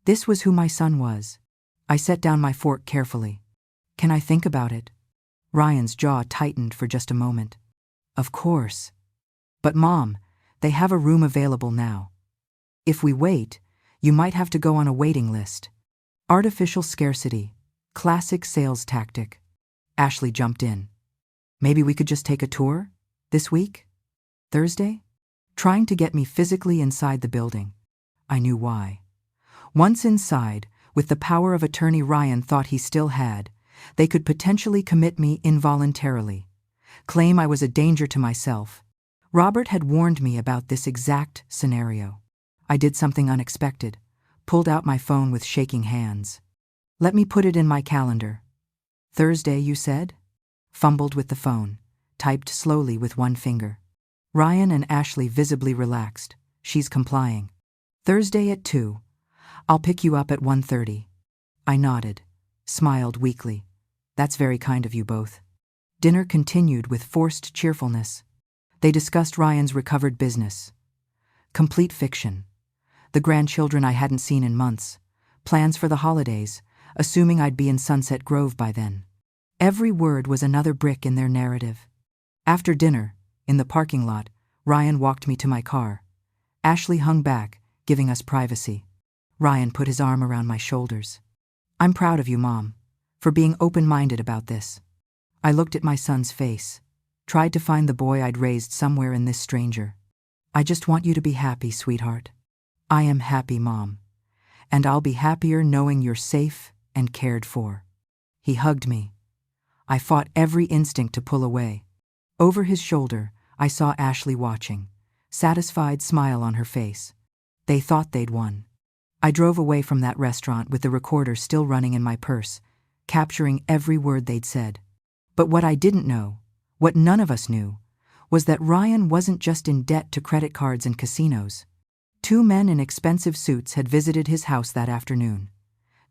A: This was who my son was. I set down my fork carefully. "Can I think about it?" Ryan's jaw tightened for just a moment. "Of course. But Mom, they have a room available now. If we wait, you might have to go on a waiting list." Artificial scarcity. Classic sales tactic. Ashley jumped in. "Maybe we could just take a tour? This week? Thursday?" Trying to get me physically inside the building. I knew why. Once inside, with the power of attorney Ryan thought he still had, they could potentially commit me involuntarily. Claim I was a danger to myself. Robert had warned me about this exact scenario. I did something unexpected, pulled out my phone with shaking hands. "Let me put it in my calendar." "Thursday, you said?" Fumbled with the phone, typed slowly with one finger. Ryan and Ashley visibly relaxed. She's complying. "Thursday at 2. I'll pick you up at 1:30. I nodded, smiled weakly. "That's very kind of you both." Dinner continued with forced cheerfulness. They discussed Ryan's recovered business. Complete fiction. The grandchildren I hadn't seen in months. Plans for the holidays, assuming I'd be in Sunset Grove by then. Every word was another brick in their narrative. After dinner, in the parking lot, Ryan walked me to my car. Ashley hung back, giving us privacy. Ryan put his arm around my shoulders. "I'm proud of you, Mom, for being open-minded about this." I looked at my son's face, tried to find the boy I'd raised somewhere in this stranger. "I just want you to be happy, sweetheart." I am happy, Mom. And I'll be happier knowing you're safe and cared for. He hugged me. I fought every instinct to pull away. Over his shoulder, I saw Ashley watching, satisfied smile on her face. They thought they'd won. I drove away from that restaurant with the recorder still running in my purse, capturing every word they'd said. But what I didn't know, what none of us knew, was that Ryan wasn't just in debt to credit cards and casinos. 2 men in expensive suits had visited his house that afternoon.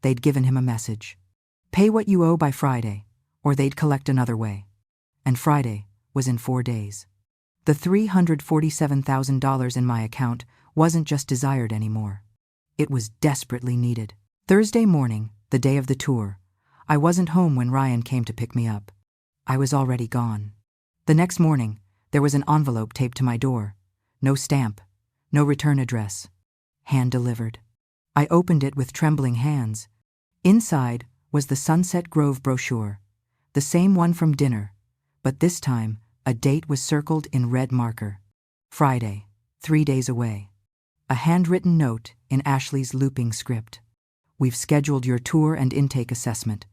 A: They'd given him a message. Pay what you owe by Friday, or they'd collect another way. And Friday was in 4 days. The $347,000 in my account wasn't just desired anymore. It was desperately needed. Thursday morning, the day of the tour, I wasn't home when Ryan came to pick me up. I was already gone. The next morning, there was an envelope taped to my door. No stamp, no return address. Hand-delivered. I opened it with trembling hands. Inside was the Sunset Grove brochure, the same one from dinner, but this time a date was circled in red marker. Friday, 3 days away. A handwritten note in Ashley's looping script. We've scheduled your tour and intake assessment.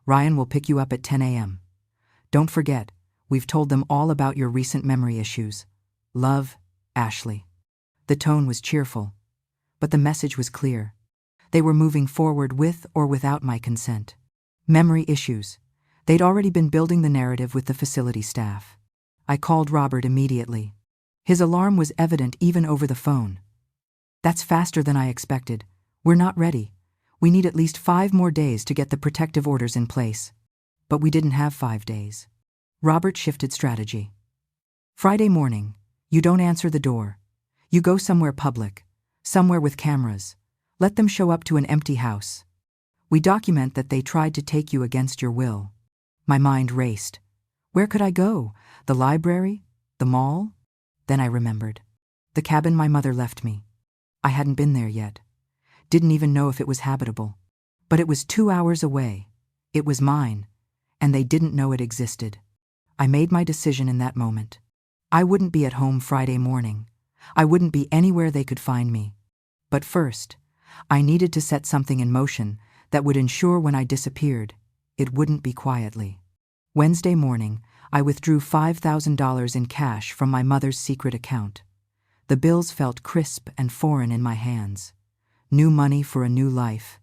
A: Ryan will pick you up at 10 a.m. Don't forget, we've told them all about your recent memory issues. Love, Ashley. The tone was cheerful, but the message was clear. They were moving forward with or without my consent. Memory issues. They'd already been building the narrative with the facility staff. I called Robert immediately. His alarm was evident even over the phone. That's faster than I expected. We're not ready. We need at least 5 more days to get the protective orders in place. But we didn't have 5 days. Robert shifted strategy. Friday morning, you don't answer the door. You go somewhere public, somewhere with cameras. Let them show up to an empty house. We document that they tried to take you against your will. My mind raced. Where could I go? The library? The mall? Then I remembered. The cabin my mother left me. I hadn't been there yet. Didn't even know if it was habitable. But it was 2 hours away. It was mine, and they didn't know it existed. I made my decision in that moment. I wouldn't be at home Friday morning. I wouldn't be anywhere they could find me. But first, I needed to set something in motion that would ensure when I disappeared, it wouldn't be quietly. Wednesday morning, I withdrew $5,000 in cash from my mother's secret account. The bills felt crisp and foreign in my hands. New money for a new life.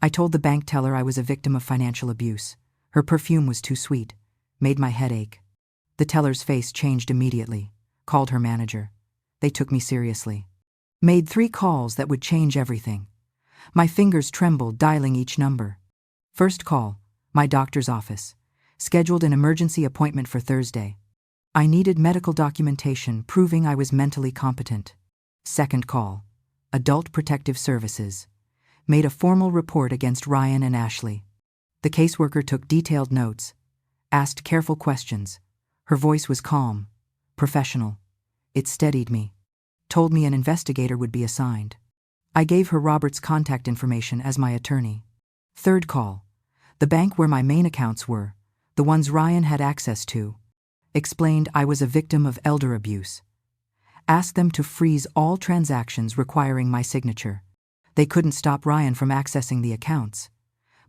A: I told the bank teller I was a victim of financial abuse. Her perfume was too sweet, made my head ache. The teller's face changed immediately, called her manager. They took me seriously. Made 3 calls that would change everything. My fingers trembled dialing each number. First call, my doctor's office. Scheduled an emergency appointment for Thursday. I needed medical documentation proving I was mentally competent. Second call, Adult Protective Services. Made a formal report against Ryan and Ashley. The caseworker took detailed notes, asked careful questions. Her voice was calm, professional. It steadied me. Told me an investigator would be assigned. I gave her Robert's contact information as my attorney. Third call, the bank where my main accounts were, the ones Ryan had access to. Explained I was a victim of elder abuse. Asked them to freeze all transactions requiring my signature. They couldn't stop Ryan from accessing the accounts,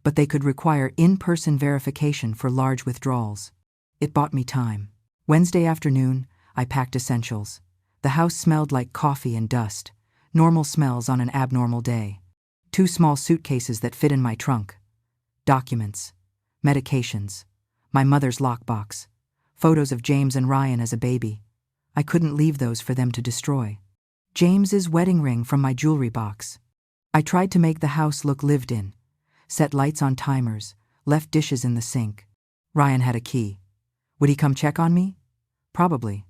A: but they could require in-person verification for large withdrawals. It bought me time. Wednesday afternoon, I packed essentials. The house smelled like coffee and dust, normal smells on an abnormal day. 2 small suitcases that fit in my trunk. Documents, medications, my mother's lockbox, photos of James and Ryan as a baby. I couldn't leave those for them to destroy. James's wedding ring from my jewelry box. I tried to make the house look lived in, set lights on timers, left dishes in the sink. Ryan had a key. Would he come check on me? Probably.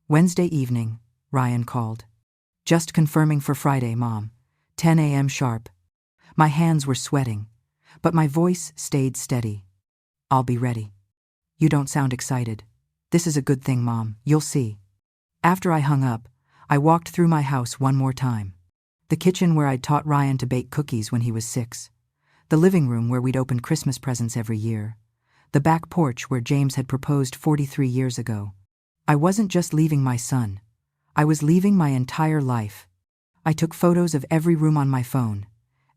A: Wednesday evening, Ryan called. Just confirming for Friday, Mom. 10 a.m. sharp. My hands were sweating, but my voice stayed steady. I'll be ready. You don't sound excited. This is a good thing, Mom. You'll see. After I hung up, I walked through my house one more time. The kitchen where I'd taught Ryan to bake cookies when he was 6. The living room where we'd open Christmas presents every year. The back porch where James had proposed 43 years ago. I wasn't just leaving my son. I was leaving my entire life. I took photos of every room on my phone,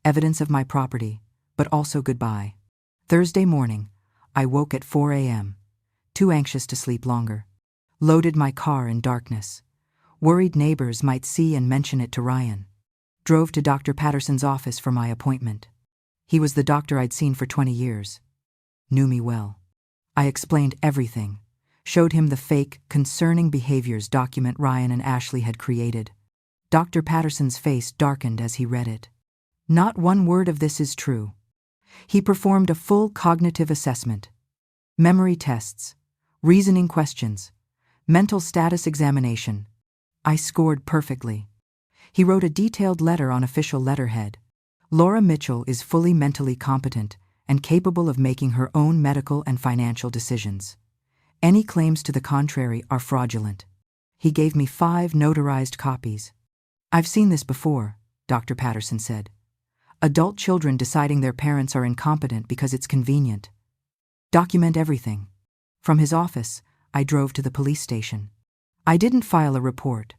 A: evidence of my property, but also goodbye. Thursday morning, I woke at 4 a.m., too anxious to sleep longer. Loaded my car in darkness. Worried neighbors might see and mention it to Ryan. Drove to Dr. Patterson's office for my appointment. He was the doctor I'd seen for 20 years. Knew me well. I explained everything. Showed him the fake, concerning behaviors document Ryan and Ashley had created. Dr. Patterson's face darkened as he read it. Not one word of this is true. He performed a full cognitive assessment. Memory tests. Reasoning questions. Mental status examination. I scored perfectly. He wrote a detailed letter on official letterhead. Laura Mitchell is fully mentally competent and capable of making her own medical and financial decisions. Any claims to the contrary are fraudulent. He gave me 5 notarized copies. I've seen this before, Dr. Patterson said. Adult children deciding their parents are incompetent because it's convenient. Document everything. From his office, I drove to the police station. I didn't file a report.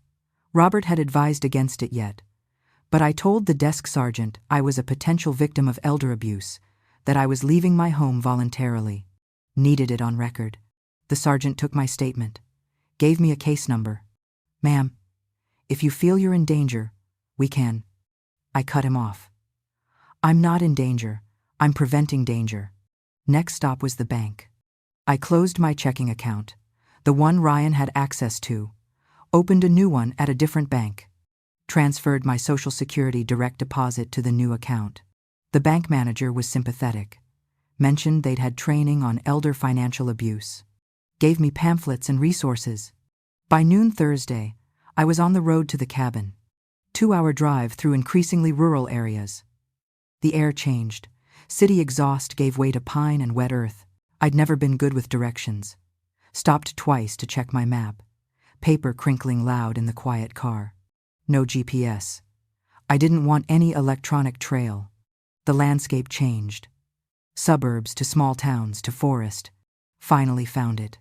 A: Robert had advised against it yet. But I told the desk sergeant I was a potential victim of elder abuse, that I was leaving my home voluntarily. Needed it on record. The sergeant took my statement. Gave me a case number. Ma'am, if you feel you're in danger, we can. I cut him off. I'm not in danger. I'm preventing danger. Next stop was the bank. I closed my checking account, the one Ryan had access to, opened a new one at a different bank, transferred my Social Security direct deposit to the new account. The bank manager was sympathetic, mentioned they'd had training on elder financial abuse, gave me pamphlets and resources. By noon Thursday, I was on the road to the cabin. 2-hour drive through increasingly rural areas. The air changed. City exhaust gave way to pine and wet earth. I'd never been good with directions. Stopped twice to check my map. Paper crinkling loud in the quiet car. No GPS. I didn't want any electronic trail. The landscape changed. Suburbs to small towns to forest. Finally found it.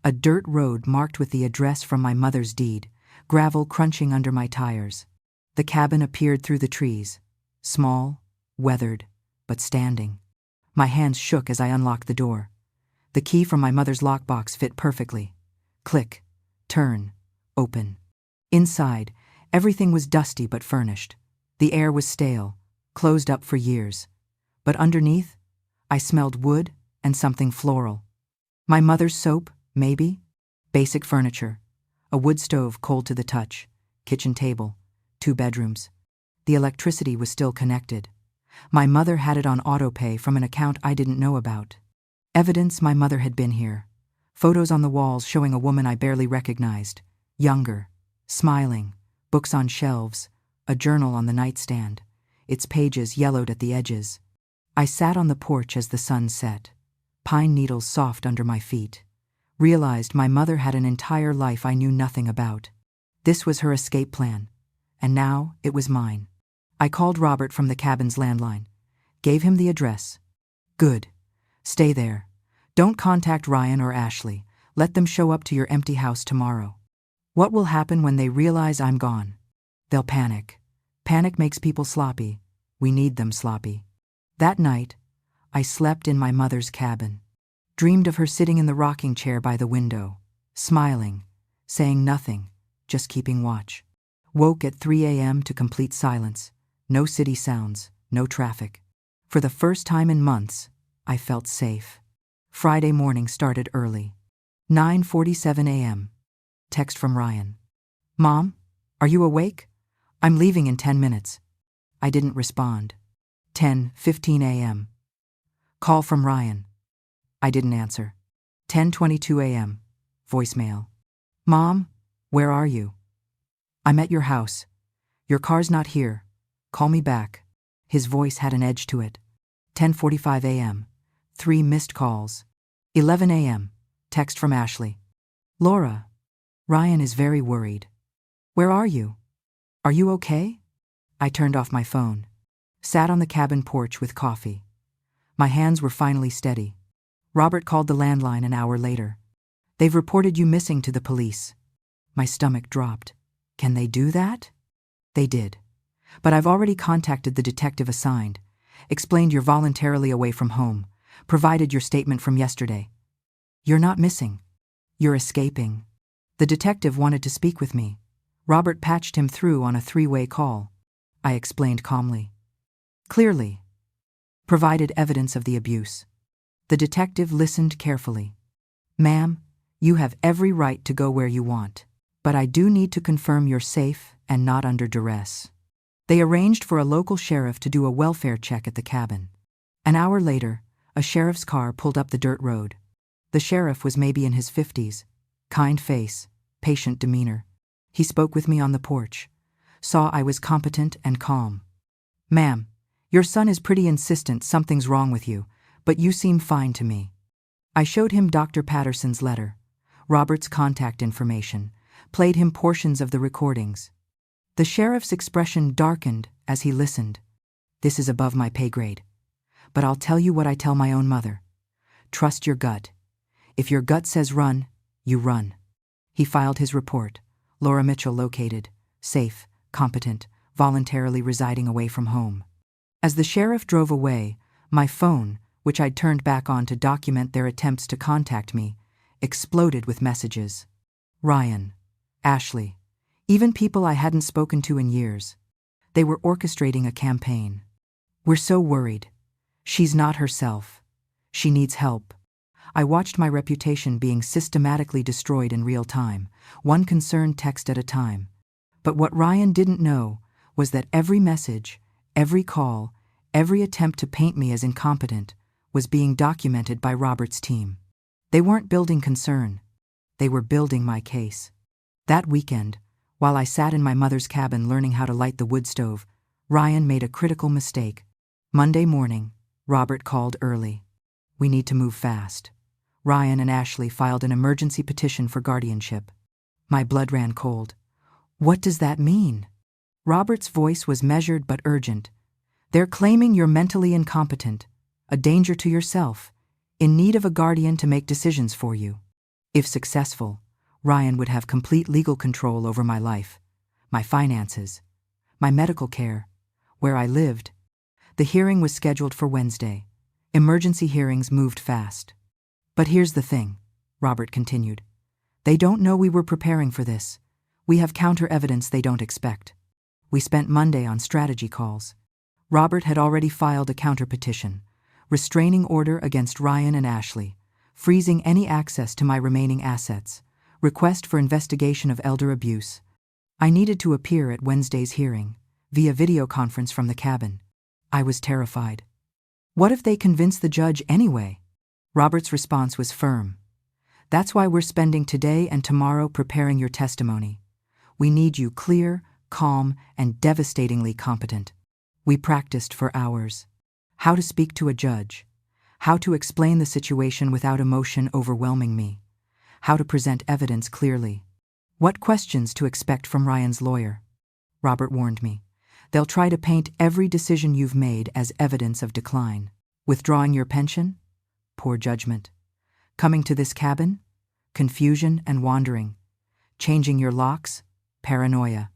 A: A dirt road marked with the address from my mother's deed, gravel crunching under my tires. The cabin appeared through the trees. Small, weathered, but standing. My hands shook as I unlocked the door. The key from my mother's lockbox fit perfectly. Click, turn, open. Inside, everything was dusty but furnished. The air was stale, closed up for years. But underneath, I smelled wood and something floral. My mother's soap, maybe? Basic furniture. A wood stove cold to the touch. Kitchen table. 2 bedrooms. The electricity was still connected. My mother had it on autopay from an account I didn't know about. Evidence my mother had been here. Photos on the walls showing a woman I barely recognized. Younger. Smiling. Books on shelves. A journal on the nightstand. Its pages yellowed at the edges. I sat on the porch as the sun set. Pine needles soft under my feet. Realized my mother had an entire life I knew nothing about. This was her escape plan. And now it was mine. I called Robert from the cabin's landline. Gave him the address. Good. Stay there. Don't contact Ryan or Ashley. Let them show up to your empty house tomorrow. What will happen when they realize I'm gone? They'll panic. Panic makes people sloppy. We need them sloppy. That night, I slept in my mother's cabin. Dreamed of her sitting in the rocking chair by the window, smiling, saying nothing, just keeping watch. Woke at 3 a.m. to complete silence. No city sounds, no traffic. For the first time in months, I felt safe. Friday morning started early. 9:47 a.m. Text from Ryan. Mom, are you awake? I'm leaving in 10 minutes. I didn't respond. 10:15 a.m. Call from Ryan. I didn't answer. 10:22 a.m. Voicemail. Mom, where are you? I'm at your house. Your car's not here. Call me back. His voice had an edge to it. 10:45 a.m. 3 missed calls. 11 a.m. Text from Ashley. Laura, Ryan is very worried. Where are you? Are you okay? I turned off my phone. Sat on the cabin porch with coffee. My hands were finally steady. Robert called the landline an hour later. They've reported you missing to the police. My stomach dropped. Can they do that? They did. But I've already contacted the detective assigned, explained you're voluntarily away from home, provided your statement from yesterday. You're not missing. You're escaping. The detective wanted to speak with me. Robert patched him through on a three-way call. I explained calmly. Clearly. Provided evidence of the abuse. The detective listened carefully. Ma'am, you have every right to go where you want, but I do need to confirm you're safe and not under duress. They arranged for a local sheriff to do a welfare check at the cabin. An hour later, a sheriff's car pulled up the dirt road. The sheriff was maybe in his 50s, kind face, patient demeanor. He spoke with me on the porch, saw I was competent and calm. Ma'am, your son is pretty insistent something's wrong with you, but you seem fine to me. I showed him Dr. Patterson's letter, Robert's contact information, played him portions of the recordings. The sheriff's expression darkened as he listened. This is above my pay grade. But I'll tell you what I tell my own mother. Trust your gut. If your gut says run, you run. He filed his report. Laura Mitchell located, safe, competent, voluntarily residing away from home. As the sheriff drove away, my phone, which I'd turned back on to document their attempts to contact me, exploded with messages. Ryan, Ashley, even people I hadn't spoken to in years. They were orchestrating a campaign. We're so worried. She's not herself. She needs help. I watched my reputation being systematically destroyed in real time, one concerned text at a time. But what Ryan didn't know was that every message, every call, every attempt to paint me as incompetent was being documented by Robert's team. They weren't building concern. They were building my case. That weekend, while I sat in my mother's cabin learning how to light the wood stove, Ryan made a critical mistake. Monday morning, Robert called early. We need to move fast. Ryan and Ashley filed an emergency petition for guardianship. My blood ran cold. What does that mean? Robert's voice was measured but urgent. They're claiming you're mentally incompetent, a danger to yourself, in need of a guardian to make decisions for you. If successful, Ryan would have complete legal control over my life, my finances, my medical care, where I lived. The hearing was scheduled for Wednesday. Emergency hearings moved fast. But here's the thing, Robert continued. They don't know we were preparing for this. We have counter-evidence they don't expect. We spent Monday on strategy calls. Robert had already filed a counter-petition, restraining order against Ryan and Ashley, freezing any access to my remaining assets, request for investigation of elder abuse. I needed to appear at Wednesday's hearing, via video conference from the cabin. I was terrified. What if they convince the judge anyway? Robert's response was firm. That's why we're spending today and tomorrow preparing your testimony. We need you clear, calm, and devastatingly competent. We practiced for hours. How to speak to a judge. How to explain the situation without emotion overwhelming me. How to present evidence clearly. What questions to expect from Ryan's lawyer. Robert warned me. They'll try to paint every decision you've made as evidence of decline. Withdrawing your pension? Poor judgment. Coming to this cabin? Confusion and wandering. Changing your locks? Paranoia.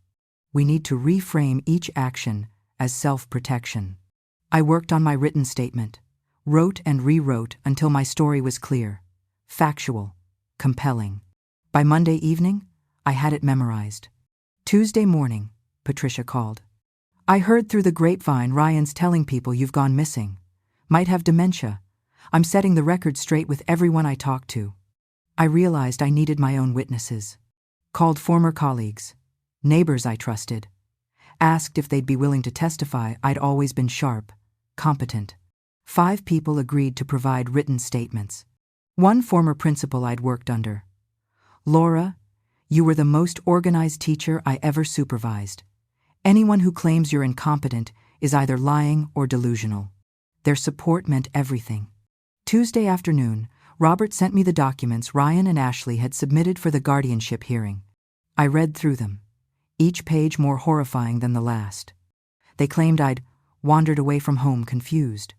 A: We need to reframe each action as self-protection. I worked on my written statement, wrote and rewrote until my story was clear, factual, compelling. By Monday evening, I had it memorized. Tuesday morning, Patricia called. I heard through the grapevine Ryan's telling people you've gone missing. Might have dementia. I'm setting the record straight with everyone I talked to. I realized I needed my own witnesses. Called former colleagues, neighbors I trusted. Asked if they'd be willing to testify I'd always been sharp, competent. 5 people agreed to provide written statements. One former principal I'd worked under. Laura, you were the most organized teacher I ever supervised. Anyone who claims you're incompetent is either lying or delusional. Their support meant everything. Tuesday afternoon, Robert sent me the documents Ryan and Ashley had submitted for the guardianship hearing. I read through them, each page more horrifying than the last. They claimed I'd wandered away from home confused.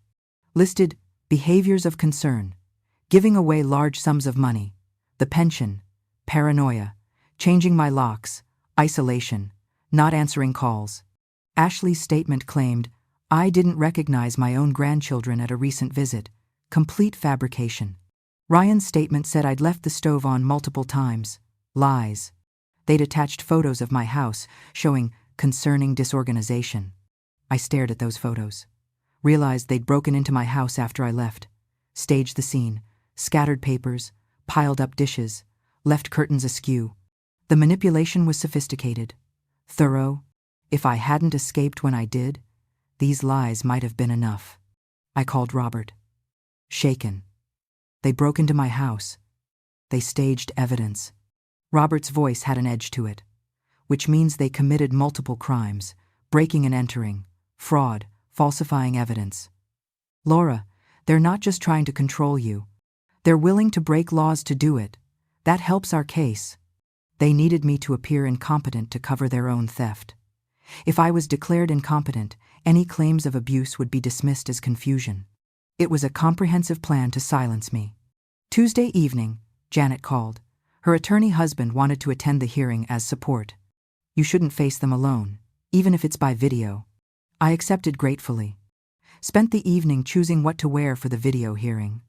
A: Listed behaviors of concern, giving away large sums of money, the pension, paranoia, changing my locks, isolation, not answering calls. Ashley's statement claimed, "I didn't recognize my own grandchildren at a recent visit. Complete fabrication." Ryan's statement said I'd left the stove on multiple times. Lies. They'd attached photos of my house showing concerning disorganization. I stared at those photos. Realized they'd broken into my house after I left. Staged the scene. Scattered papers. Piled up dishes. Left curtains askew. The manipulation was sophisticated. Thorough. If I hadn't escaped when I did, these lies might have been enough. I called Robert. Shaken. They broke into my house. They staged evidence. Robert's voice had an edge to it, which means they committed multiple crimes: breaking and entering, fraud, falsifying evidence. Laura, they're not just trying to control you. They're willing to break laws to do it. That helps our case. They needed me to appear incompetent to cover their own theft. If I was declared incompetent, any claims of abuse would be dismissed as confusion. It was a comprehensive plan to silence me. Tuesday evening, Janet called. Her attorney husband wanted to attend the hearing as support. You shouldn't face them alone, even if it's by video. I accepted gratefully. Spent the evening choosing what to wear for the video hearing.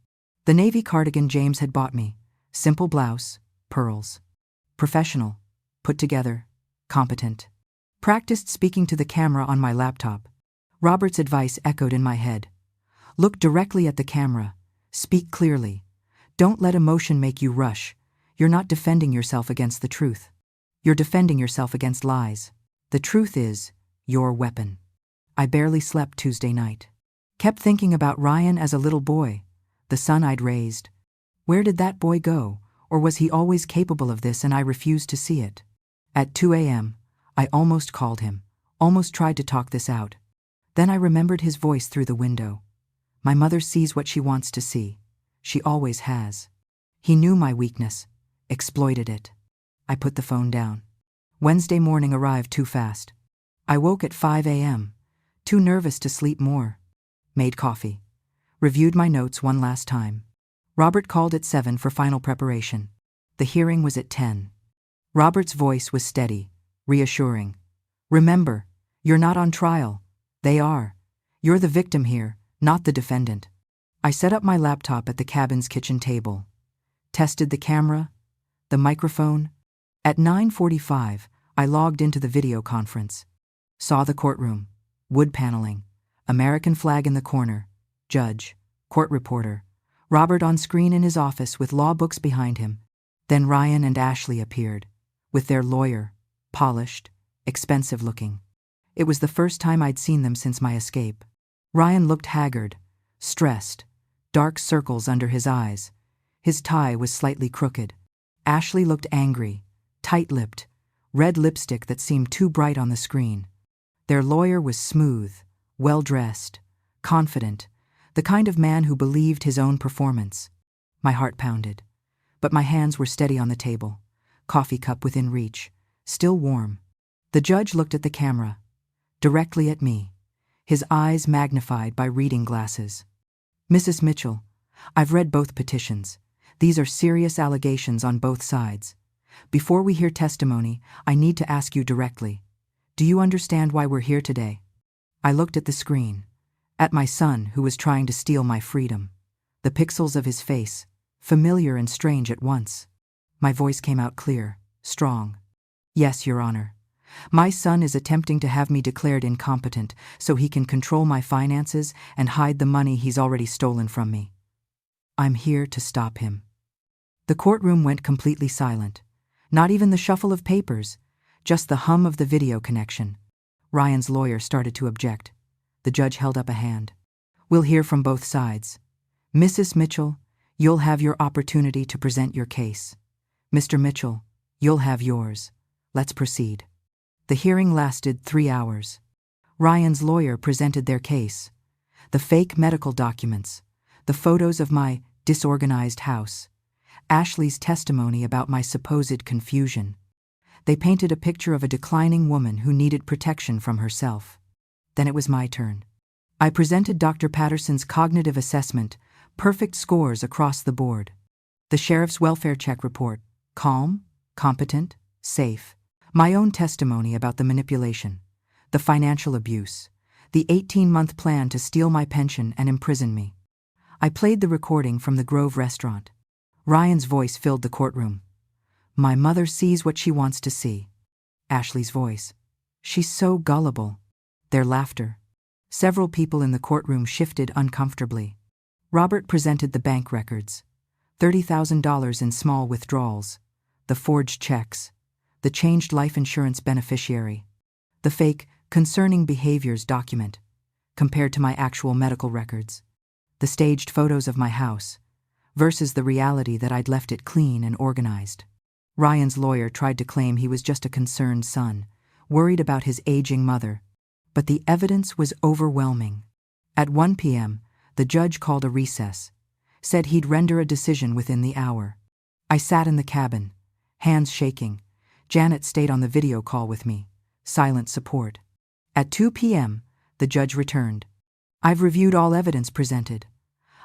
A: The navy cardigan James had bought me. Simple blouse, pearls. Professional, put together, competent. Practiced speaking to the camera on my laptop. Robert's advice echoed in my head. Look directly at the camera. Speak clearly. Don't let emotion make you rush. You're not defending yourself against the truth. You're defending yourself against lies. The truth is your weapon. I barely slept Tuesday night. Kept thinking about Ryan as a little boy, the son I'd raised. Where did that boy go, or was he always capable of this and I refused to see it? At 2 a.m., I almost called him, almost tried to talk this out. Then I remembered his voice through the window. My mother sees what she wants to see. She always has. He knew my weakness, exploited it. I put the phone down. Wednesday morning arrived too fast. I woke at 5 a.m., too nervous to sleep more. Made coffee. Reviewed my notes one last time. Robert called at 7 for final preparation. The hearing was at 10. Robert's voice was steady, reassuring. Remember, you're not on trial. They are. You're the victim here, not the defendant. I set up my laptop at the cabin's kitchen table. Tested the camera, the microphone. At 9:45, I logged into the video conference. Saw the courtroom. Wood paneling. American flag in the corner. Judge. Court reporter. Robert on screen in his office with law books behind him. Then Ryan and Ashley appeared, with their lawyer, polished, expensive looking. It was the first time I'd seen them since my escape. Ryan looked haggard, stressed, dark circles under his eyes. His tie was slightly crooked. Ashley looked angry, tight-lipped, red lipstick that seemed too bright on the screen. Their lawyer was smooth, well-dressed, confident, the kind of man who believed his own performance. My heart pounded, but my hands were steady on the table, coffee cup within reach, still warm. The judge looked at the camera, directly at me, his eyes magnified by reading glasses. Mrs. Mitchell, I've read both petitions. These are serious allegations on both sides. Before we hear testimony, I need to ask you directly. Do you understand why we're here today? I looked at the screen, at my son who was trying to steal my freedom. The pixels of his face, familiar and strange at once. My voice came out clear, strong. Yes, Your Honor. My son is attempting to have me declared incompetent so he can control my finances and hide the money he's already stolen from me. I'm here to stop him. The courtroom went completely silent. Not even the shuffle of papers, just the hum of the video connection. Ryan's lawyer started to object. The judge held up a hand. We'll hear from both sides. Mrs. Mitchell, you'll have your opportunity to present your case. Mr. Mitchell, you'll have yours. Let's proceed. The hearing lasted 3 hours. Ryan's lawyer presented their case. The fake medical documents, the photos of my disorganized house, Ashley's testimony about my supposed confusion. They painted a picture of a declining woman who needed protection from herself. Then it was my turn. I presented Dr. Patterson's cognitive assessment, perfect scores across the board. The sheriff's welfare check report, calm, competent, safe. My own testimony about the manipulation, the financial abuse, the 18-month plan to steal my pension and imprison me. I played the recording from the Grove restaurant. Ryan's voice filled the courtroom. My mother sees what she wants to see. Ashley's voice. She's so gullible. Their laughter. Several people in the courtroom shifted uncomfortably. Robert presented the bank records. $30,000 in small withdrawals. The forged checks. The changed life insurance beneficiary. The fake, concerning behaviors document, compared to my actual medical records. The staged photos of my house, versus the reality that I'd left it clean and organized. Ryan's lawyer tried to claim he was just a concerned son, worried about his aging mother. But the evidence was overwhelming. At 1 p.m., the judge called a recess, said he'd render a decision within the hour. I sat in the cabin, hands shaking. Janet stayed on the video call with me, silent support. At 2 p.m., the judge returned. I've reviewed all evidence presented.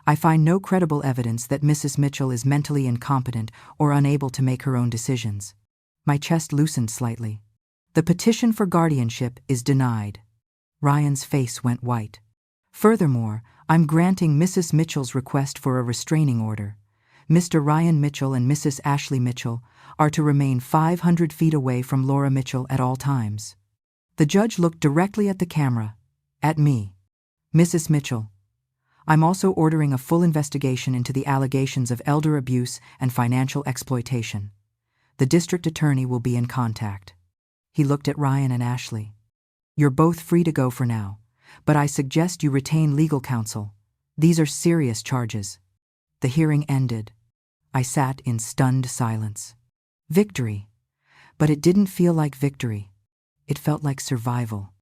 A: I find no credible evidence that Mrs. Mitchell is mentally incompetent or unable to make her own decisions. My chest loosened slightly. The petition for guardianship is denied. Ryan's face went white. Furthermore, I'm granting Mrs. Mitchell's request for a restraining order. Mr. Ryan Mitchell and Mrs. Ashley Mitchell are to remain 500 feet away from Laura Mitchell at all times. The judge looked directly at the camera, at me. Mrs. Mitchell, I'm also ordering a full investigation into the allegations of elder abuse and financial exploitation. The district attorney will be in contact. He looked at Ryan and Ashley. You're both free to go for now, but I suggest you retain legal counsel. These are serious charges. The hearing ended. I sat in stunned silence. Victory. But it didn't feel like victory. It felt like survival.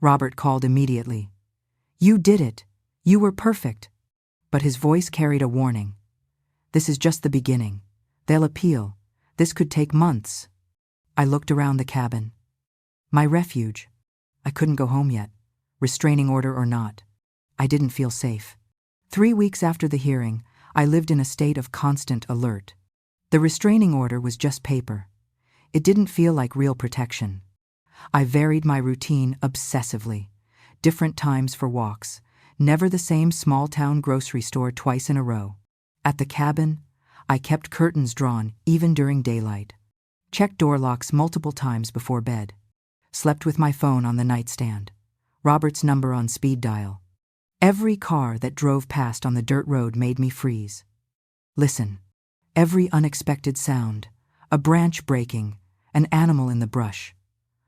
A: Robert called immediately. You did it. You were perfect. But his voice carried a warning. This is just the beginning. They'll appeal. This could take months. I looked around the cabin. My refuge. I couldn't go home yet, restraining order or not. I didn't feel safe. 3 weeks after the hearing, I lived in a state of constant alert. The restraining order was just paper. It didn't feel like real protection. I varied my routine obsessively. Different times for walks, never the same small-town grocery store twice in a row. At the cabin, I kept curtains drawn even during daylight. Checked door locks multiple times before bed. Slept with my phone on the nightstand. Robert's number on speed dial. Every car that drove past on the dirt road made me freeze. Listen. Every unexpected sound. A branch breaking. An animal in the brush.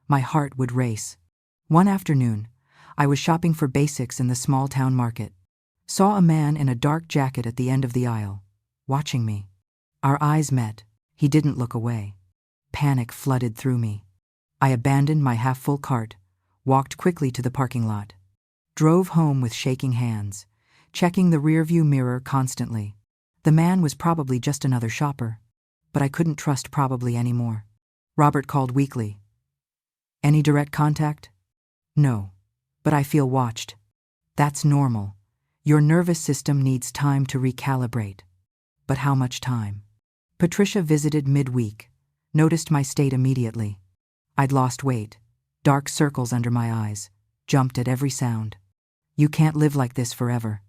A: My heart would race. One afternoon, I was shopping for basics in the small-town market. Saw a man in a dark jacket at the end of the aisle, watching me. Our eyes met. He didn't look away. Panic flooded through me. I abandoned my half-full cart, walked quickly to the parking lot. Drove home with shaking hands, checking the rearview mirror constantly. The man was probably just another shopper, but I couldn't trust probably anymore. Robert called weakly. Any direct contact? No, but I feel watched. That's normal. Your nervous system needs time to recalibrate. But how much time? Patricia visited midweek, noticed my state immediately. I'd lost weight, dark circles under my eyes, jumped at every sound. You can't live like this forever.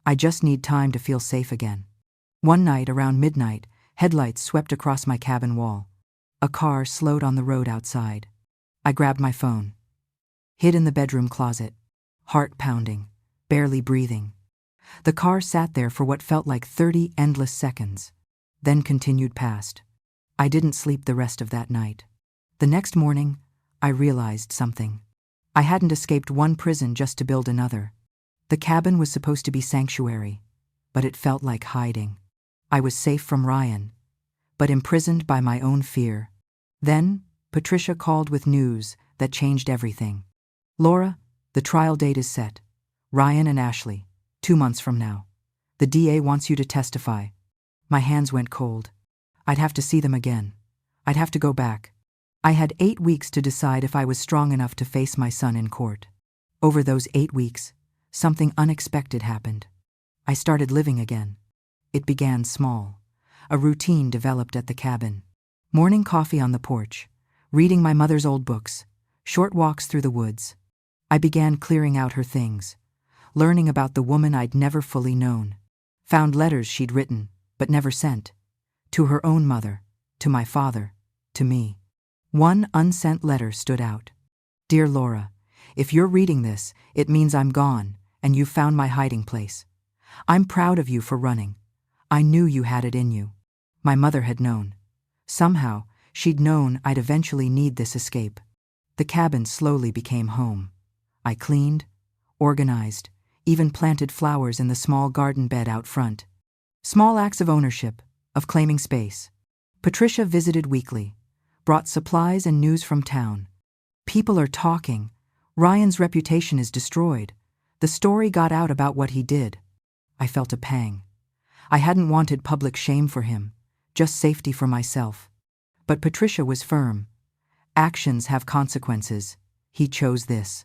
A: I just need time to feel safe again. One night around midnight, headlights swept across my cabin wall. A car slowed on the road outside. I grabbed my phone. Hid in the bedroom closet, heart pounding, barely breathing. The car sat there for what felt like 30 endless seconds, then continued past. I didn't sleep the rest of that night. The next morning, I realized something. I hadn't escaped one prison just to build another. The cabin was supposed to be sanctuary, but it felt like hiding. I was safe from Ryan, but imprisoned by my own fear. Then, Patricia called with news that changed everything. Laura, the trial date is set. Ryan and Ashley, 2 months from now. The DA wants you to testify. My hands went cold. I'd have to see them again. I'd have to go back. I had 8 weeks to decide if I was strong enough to face my son in court. Over those 8 weeks, something unexpected happened. I started living again. It began small. A routine developed at the cabin. Morning coffee on the porch, reading my mother's old books, short walks through the woods. I began clearing out her things, learning about the woman I'd never fully known. Found letters she'd written, but never sent. To her own mother, to my father, to me. One unsent letter stood out. Dear Laura, if you're reading this, it means I'm gone, and you've found my hiding place. I'm proud of you for running. I knew you had it in you. My mother had known. Somehow, she'd known I'd eventually need this escape. The cabin slowly became home. I cleaned, organized, even planted flowers in the small garden bed out front. Small acts of ownership, of claiming space. Patricia visited weekly, brought supplies and news from town. People are talking. Ryan's reputation is destroyed. The story got out about what he did. I felt a pang. I hadn't wanted public shame for him, just safety for myself. But Patricia was firm. Actions have consequences. He chose this.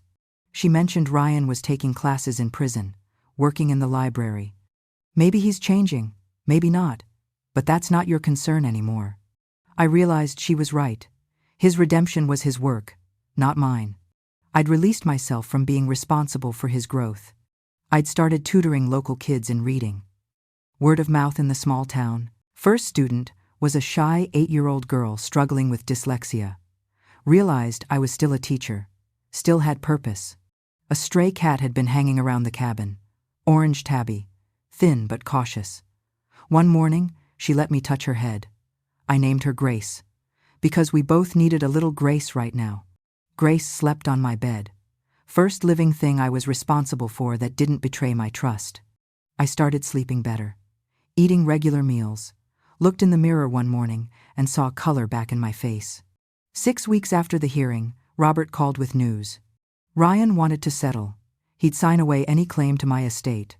A: She mentioned Ryan was taking classes in prison, working in the library. Maybe he's changing, maybe not, but that's not your concern anymore. I realized she was right. His redemption was his work, not mine. I'd released myself from being responsible for his growth. I'd started tutoring local kids in reading. Word of mouth in the small town. First student was a shy 8-year-old girl struggling with dyslexia. Realized I was still a teacher, still had purpose. A stray cat had been hanging around the cabin. Orange tabby, thin but cautious. One morning, she let me touch her head. I named her Grace, because we both needed a little grace right now. Grace slept on my bed. First living thing I was responsible for that didn't betray my trust. I started sleeping better, eating regular meals, looked in the mirror one morning and saw color back in my face. 6 weeks after the hearing, Robert called with news. Ryan wanted to settle. He'd sign away any claim to my estate,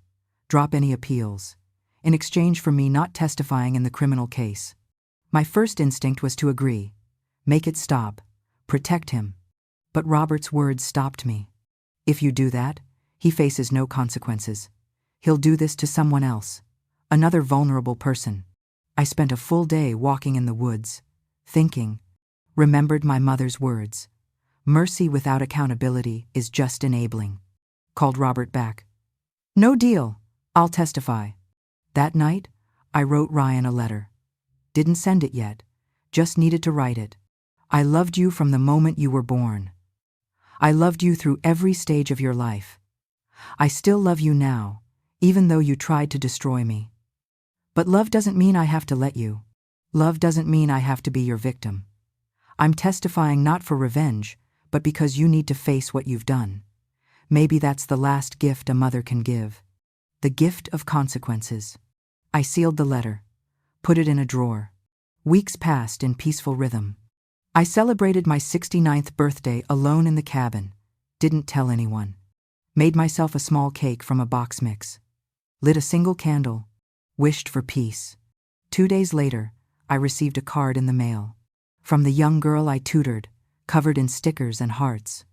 A: drop any appeals, in exchange for me not testifying in the criminal case. My first instinct was to agree, make it stop, protect him. But Robert's words stopped me. If you do that, he faces no consequences. He'll do this to someone else, another vulnerable person. I spent a full day walking in the woods, thinking, remembered my mother's words. Mercy without accountability is just enabling. Called Robert back. No deal. I'll testify. That night, I wrote Ryan a letter. Didn't send it yet. Just needed to write it. I loved you from the moment you were born. I loved you through every stage of your life. I still love you now, even though you tried to destroy me. But love doesn't mean I have to let you. Love doesn't mean I have to be your victim. I'm testifying not for revenge, but because you need to face what you've done. Maybe that's the last gift a mother can give. The gift of consequences. I sealed the letter, put it in a drawer. Weeks passed in peaceful rhythm. I celebrated my 69th birthday alone in the cabin, didn't tell anyone. Made myself a small cake from a box mix. Lit a single candle, wished for peace. 2 days later, I received a card in the mail. From the young girl I tutored, covered in stickers and hearts.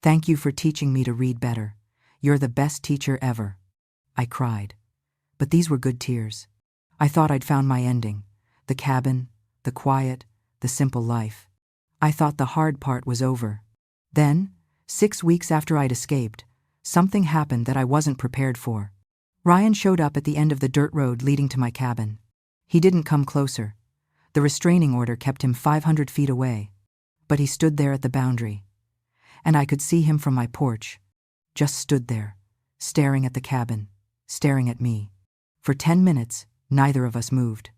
A: Thank you for teaching me to read better. You're the best teacher ever. I cried. But these were good tears. I thought I'd found my ending. The cabin, the quiet, the simple life. I thought the hard part was over. Then, 6 weeks after I'd escaped, something happened that I wasn't prepared for. Ryan showed up at the end of the dirt road leading to my cabin. He didn't come closer. The restraining order kept him 500 feet away. But he stood there at the boundary. And I could see him from my porch. Just stood there, staring at the cabin, staring at me. For 10 minutes, neither of us moved.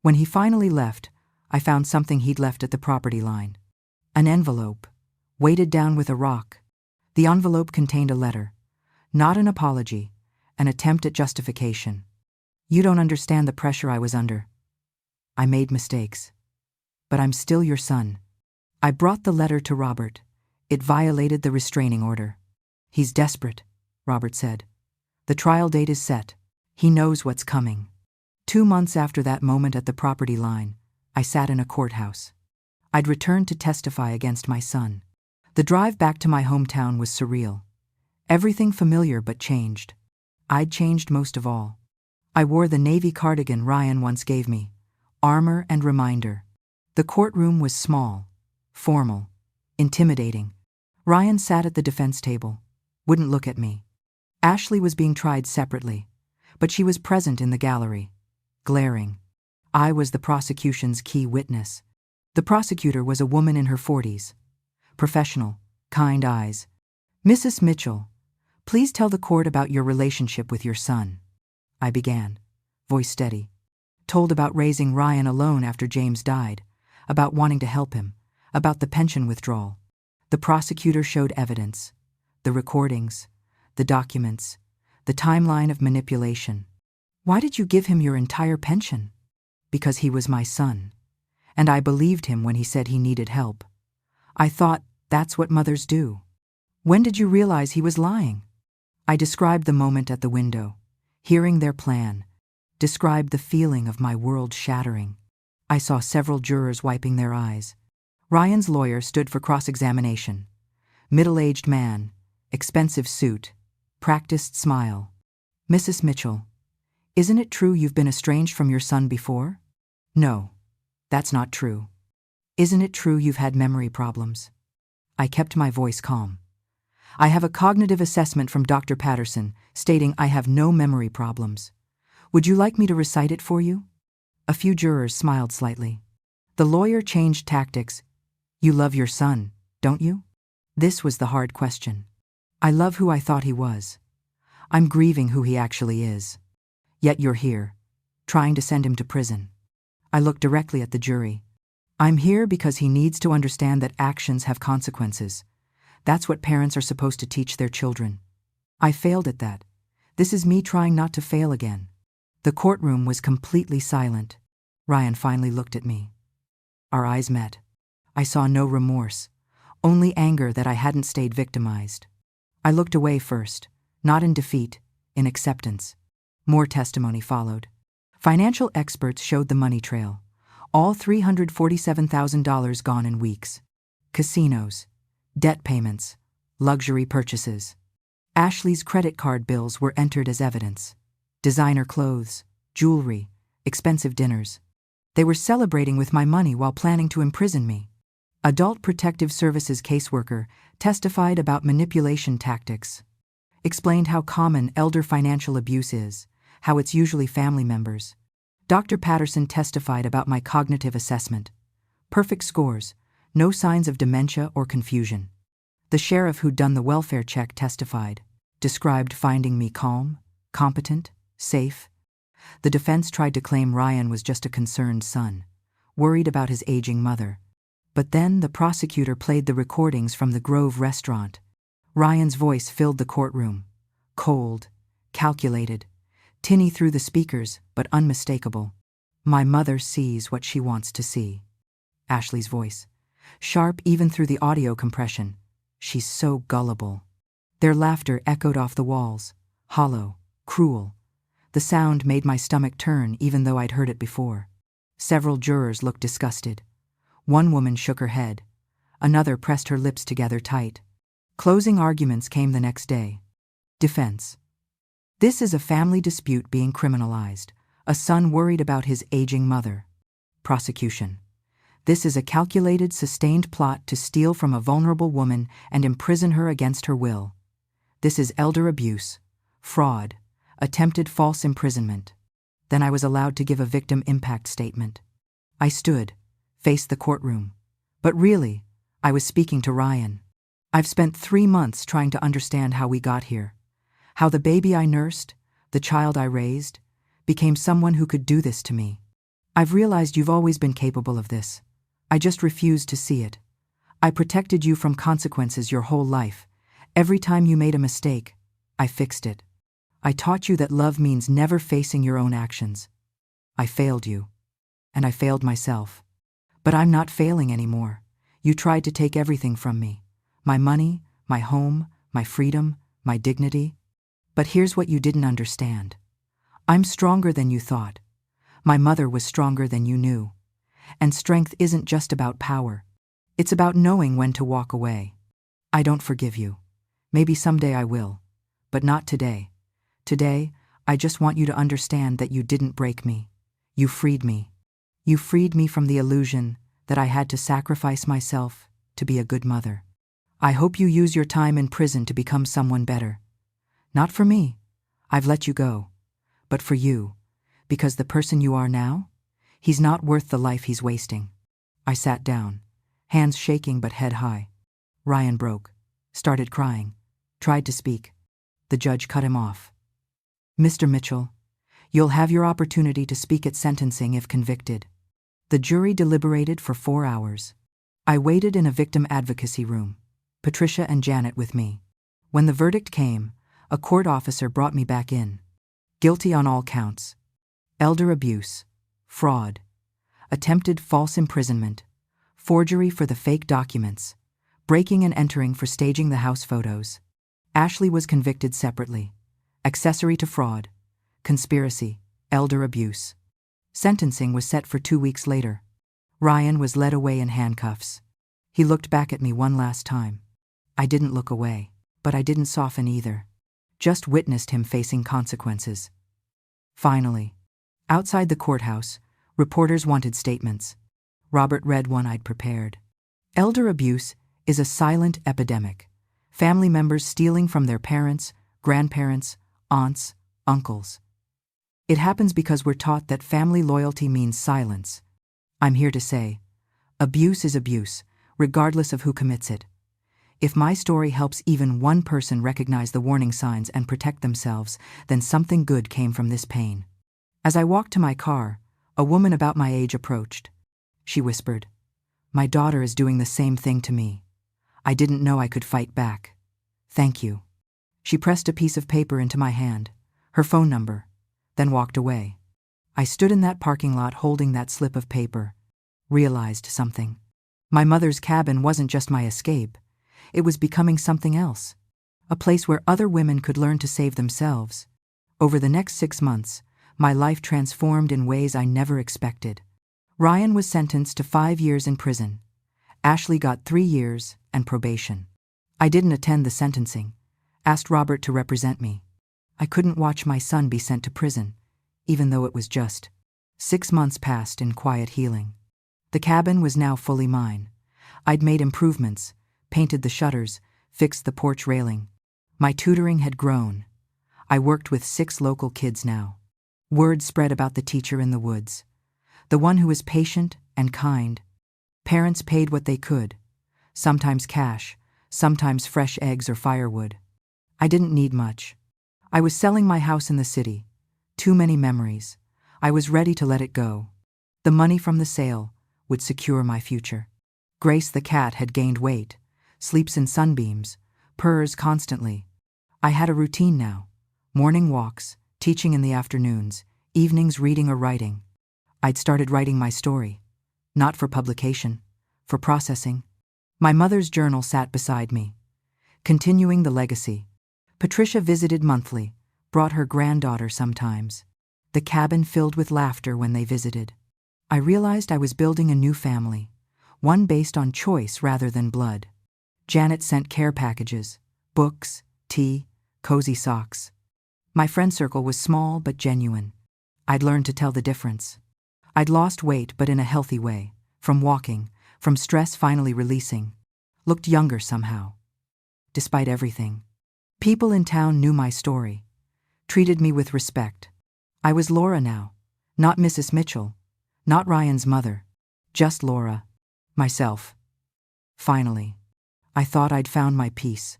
A: When he finally left, I found something he'd left at the property line. An envelope, weighted down with a rock. The envelope contained a letter. Not an apology, an attempt at justification. You don't understand the pressure I was under. I made mistakes. But I'm still your son. I brought the letter to Robert. It violated the restraining order. He's desperate, Robert said. The trial date is set. He knows what's coming. 2 months after that moment at the property line, I sat in a courthouse. I'd returned to testify against my son. The drive back to my hometown was surreal. Everything familiar but changed. I'd changed most of all. I wore the navy cardigan Ryan once gave me, armor and reminder. The courtroom was small, formal, intimidating. Ryan sat at the defense table, wouldn't look at me. Ashley was being tried separately, but she was present in the gallery, glaring. I was the prosecution's key witness. The prosecutor was a woman in her 40s. Professional, kind eyes. "Mrs. Mitchell, please tell the court about your relationship with your son," I began, voice steady. Told about raising Ryan alone after James died, about wanting to help him, about the pension withdrawal. The prosecutor showed evidence, the recordings, the documents, the timeline of manipulation. "Why did you give him your entire pension?" "Because he was my son, and I believed him when he said he needed help. I thought that's what mothers do." "When did you realize he was lying?" I described the moment at the window, hearing their plan, described the feeling of my world shattering. I saw several jurors wiping their eyes. Ryan's lawyer stood for cross-examination. Middle-aged man, expensive suit, practiced smile. "Mrs. Mitchell, isn't it true you've been estranged from your son before?" "No, that's not true." "Isn't it true you've had memory problems?" I kept my voice calm. "I have a cognitive assessment from Dr. Patterson stating I have no memory problems. Would you like me to recite it for you?" A few jurors smiled slightly. The lawyer changed tactics. "You love your son, don't you?" This was the hard question. "I love who I thought he was. I'm grieving who he actually is. Yet you're here, trying to send him to prison." I looked directly at the jury. "I'm here because he needs to understand that actions have consequences. That's what parents are supposed to teach their children. I failed at that. This is me trying not to fail again." The courtroom was completely silent. Ryan finally looked at me. Our eyes met. I saw no remorse, only anger that I hadn't stayed victimized. I looked away first, not in defeat, in acceptance. More testimony followed. Financial experts showed the money trail. All $347,000 gone in weeks. Casinos, debt payments, luxury purchases. Ashley's credit card bills were entered as evidence. Designer clothes, jewelry, expensive dinners. They were celebrating with my money while planning to imprison me. Adult Protective Services caseworker testified about manipulation tactics. Explained how common elder financial abuse is, how it's usually family members. Dr. Patterson testified about my cognitive assessment. Perfect scores, no signs of dementia or confusion. The sheriff who'd done the welfare check testified, described finding me calm, competent, safe. The defense tried to claim Ryan was just a concerned son, worried about his aging mother. But then the prosecutor played the recordings from the Grove restaurant. Ryan's voice filled the courtroom. Cold, calculated, tinny through the speakers, but unmistakable. "My mother sees what she wants to see." Ashley's voice, sharp even through the audio compression. "She's so gullible." Their laughter echoed off the walls, hollow, cruel. The sound made my stomach turn even though I'd heard it before. Several jurors looked disgusted. One woman shook her head. Another pressed her lips together tight. Closing arguments came the next day. Defense. "This is a family dispute being criminalized. A son worried about his aging mother." Prosecution. "This is a calculated, sustained plot to steal from a vulnerable woman and imprison her against her will. This is elder abuse, fraud, attempted false imprisonment." Then I was allowed to give a victim impact statement. I stood, faced the courtroom. But really, I was speaking to Ryan. "I've spent 3 months trying to understand how we got here. How the baby I nursed, the child I raised, became someone who could do this to me. I've realized you've always been capable of this. I just refused to see it. I protected you from consequences your whole life. Every time you made a mistake, I fixed it. I taught you that love means never facing your own actions. I failed you. And I failed myself. But I'm not failing anymore. You tried to take everything from me. My money, my home, my freedom, my dignity. But here's what you didn't understand. I'm stronger than you thought. My mother was stronger than you knew. And strength isn't just about power. It's about knowing when to walk away. I don't forgive you. Maybe someday I will. But not today. Today, I just want you to understand that you didn't break me. You freed me. You freed me from the illusion that I had to sacrifice myself to be a good mother. I hope you use your time in prison to become someone better. Not for me. I've let you go. But for you. Because the person you are now? He's not worth the life he's wasting. I sat down, hands shaking but head high. Ryan broke, started crying, tried to speak. The judge cut him off. Mr. Mitchell, you'll have your opportunity to speak at sentencing if convicted. The jury deliberated for 4 hours. I waited in a victim advocacy room, Patricia and Janet with me. When the verdict came, a court officer brought me back in. Guilty on all counts. Elder abuse, fraud, attempted false imprisonment, forgery for the fake documents, breaking and entering for staging the house photos. Ashley was convicted separately. Accessory to fraud, conspiracy, elder abuse. Sentencing was set for 2 weeks later. Ryan was led away in handcuffs. He looked back at me one last time. I didn't look away, but I didn't soften either. Just witnessed him facing consequences. Finally, outside the courthouse, reporters wanted statements. Robert read one I'd prepared. Elder abuse is a silent epidemic. Family members stealing from their parents, grandparents, aunts, uncles. It happens because we're taught that family loyalty means silence. I'm here to say, abuse is abuse, regardless of who commits it. If my story helps even one person recognize the warning signs and protect themselves, then something good came from this pain. As I walked to my car, a woman about my age approached. She whispered, "My daughter is doing the same thing to me. I didn't know I could fight back. Thank you." She pressed a piece of paper into my hand, her phone number, then walked away. I stood in that parking lot holding that slip of paper, realized something. My mother's cabin wasn't just my escape. It was becoming something else. A place where other women could learn to save themselves. Over the next 6 months, my life transformed in ways I never expected. Ryan was sentenced to 5 years in prison. Ashley got 3 years and probation. I didn't attend the sentencing, asked Robert to represent me. I couldn't watch my son be sent to prison, even though it was just. 6 months passed in quiet healing. The cabin was now fully mine. I'd made improvements, painted the shutters, fixed the porch railing. My tutoring had grown. I worked with 6 local kids now. Word spread about the teacher in the woods. The one who was patient and kind. Parents paid what they could. Sometimes cash, sometimes fresh eggs or firewood. I didn't need much. I was selling my house in the city. Too many memories. I was ready to let it go. The money from the sale would secure my future. Grace the cat had gained weight, sleeps in sunbeams, purrs constantly. I had a routine now. Morning walks, teaching in the afternoons, evenings reading or writing. I'd started writing my story. Not for publication, for processing. My mother's journal sat beside me. Continuing the legacy. Patricia visited monthly, brought her granddaughter sometimes. The cabin filled with laughter when they visited. I realized I was building a new family, one based on choice rather than blood. Janet sent care packages, books, tea, cozy socks. My friend circle was small but genuine. I'd learned to tell the difference. I'd lost weight but in a healthy way, from walking, from stress finally releasing. Looked younger somehow. Despite everything. People in town knew my story. Treated me with respect. I was Laura now. Not Mrs. Mitchell. Not Ryan's mother. Just Laura. Myself. Finally. I thought I'd found my peace.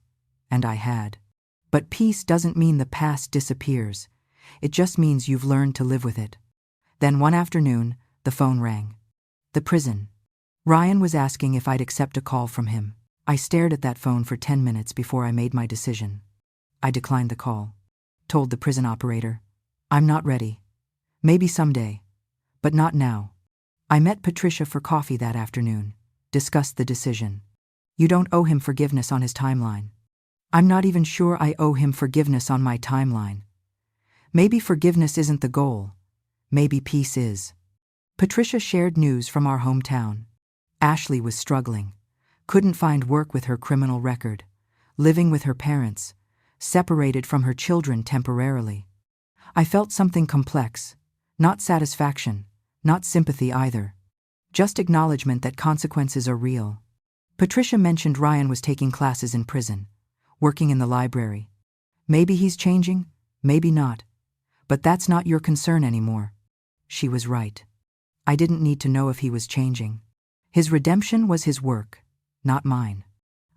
A: And I had. But peace doesn't mean the past disappears. It just means you've learned to live with it. Then one afternoon, the phone rang. The prison. Ryan was asking if I'd accept a call from him. I stared at that phone for 10 minutes before I made my decision. I declined the call. Told the prison operator, "I'm not ready. Maybe someday. But not now." I met Patricia for coffee that afternoon. Discussed the decision. You don't owe him forgiveness on his timeline. I'm not even sure I owe him forgiveness on my timeline. Maybe forgiveness isn't the goal. Maybe peace is. Patricia shared news from our hometown. Ashley was struggling. Couldn't find work with her criminal record. Living with her parents. Separated from her children temporarily. I felt something complex. Not satisfaction. Not sympathy either. Just acknowledgement that consequences are real. Patricia mentioned Ryan was taking classes in prison, working in the library. Maybe he's changing, maybe not. But that's not your concern anymore. She was right. I didn't need to know if he was changing. His redemption was his work, not mine.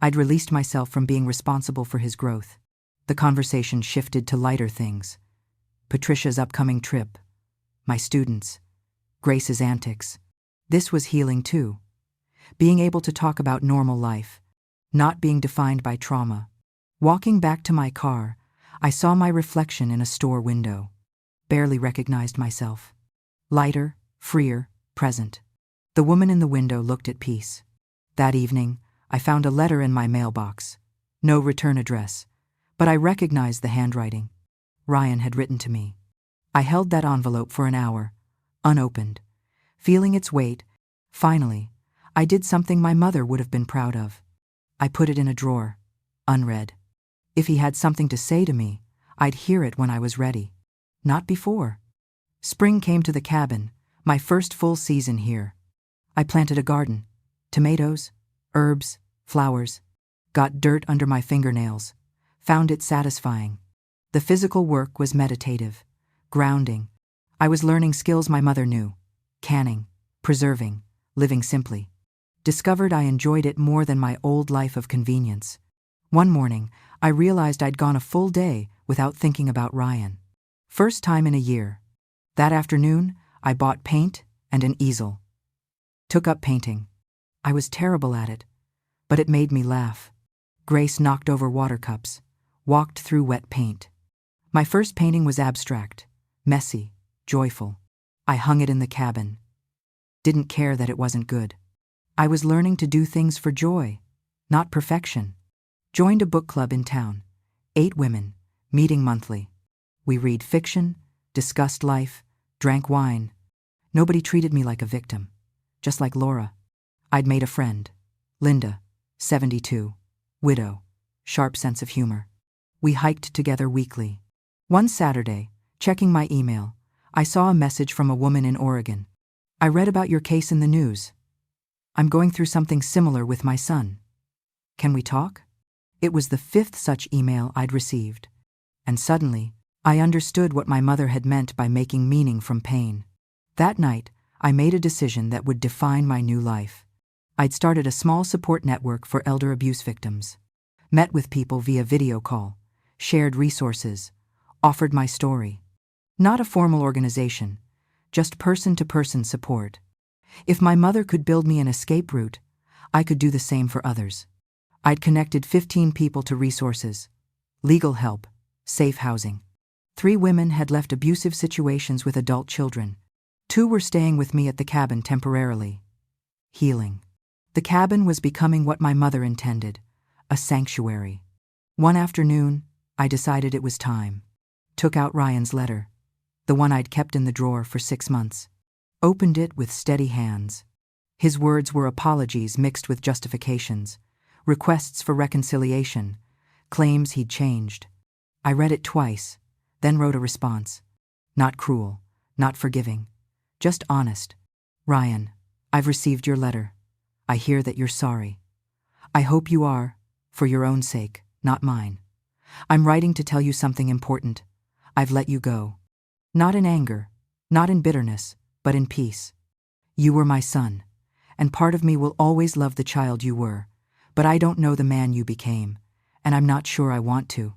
A: I'd released myself from being responsible for his growth. The conversation shifted to lighter things. Patricia's upcoming trip, my students, Grace's antics. This was healing too. Being able to talk about normal life, not being defined by trauma. Walking back to my car, I saw my reflection in a store window. Barely recognized myself. Lighter, freer, present. The woman in the window looked at peace. That evening, I found a letter in my mailbox. No return address, but I recognized the handwriting. Ryan had written to me. I held that envelope for an hour, unopened, feeling its weight. Finally, I did something my mother would have been proud of. I put it in a drawer, unread. If he had something to say to me, I'd hear it when I was ready. Not before. Spring came to the cabin, my first full season here. I planted a garden. Tomatoes, herbs, flowers. Got dirt under my fingernails. Found it satisfying. The physical work was meditative, grounding. I was learning skills my mother knew. Canning, preserving, living simply. Discovered I enjoyed it more than my old life of convenience. One morning, I realized I'd gone a full day without thinking about Ryan. First time in a year. That afternoon, I bought paint and an easel. Took up painting. I was terrible at it, but it made me laugh. Grace knocked over water cups, walked through wet paint. My first painting was abstract, messy, joyful. I hung it in the cabin. Didn't care that it wasn't good. I was learning to do things for joy, not perfection. Joined a book club in town. 8 women, meeting monthly. We read fiction, discussed life, drank wine. Nobody treated me like a victim, just like Laura. I'd made a friend, Linda, 72, widow, sharp sense of humor. We hiked together weekly. One Saturday, checking my email, I saw a message from a woman in Oregon. I read about your case in the news. I'm going through something similar with my son. Can we talk? It was the 5th such email I'd received. And suddenly, I understood what my mother had meant by making meaning from pain. That night, I made a decision that would define my new life. I'd started a small support network for elder abuse victims. Met with people via video call, shared resources, offered my story. Not a formal organization, just person-to-person support. If my mother could build me an escape route, I could do the same for others. I'd connected 15 people to resources, legal help, safe housing. 3 women had left abusive situations with adult children. 2 were staying with me at the cabin temporarily. Healing. The cabin was becoming what my mother intended, a sanctuary. One afternoon, I decided it was time. Took out Ryan's letter, the one I'd kept in the drawer for 6 months. Opened it with steady hands. His words were apologies mixed with justifications, requests for reconciliation, claims he'd changed. I read it twice, then wrote a response. Not cruel, not forgiving, just honest. Ryan, I've received your letter. I hear that you're sorry. I hope you are, for your own sake, not mine. I'm writing to tell you something important. I've let you go. Not in anger, not in bitterness, but in peace. You were my son, and part of me will always love the child you were, but I don't know the man you became, and I'm not sure I want to.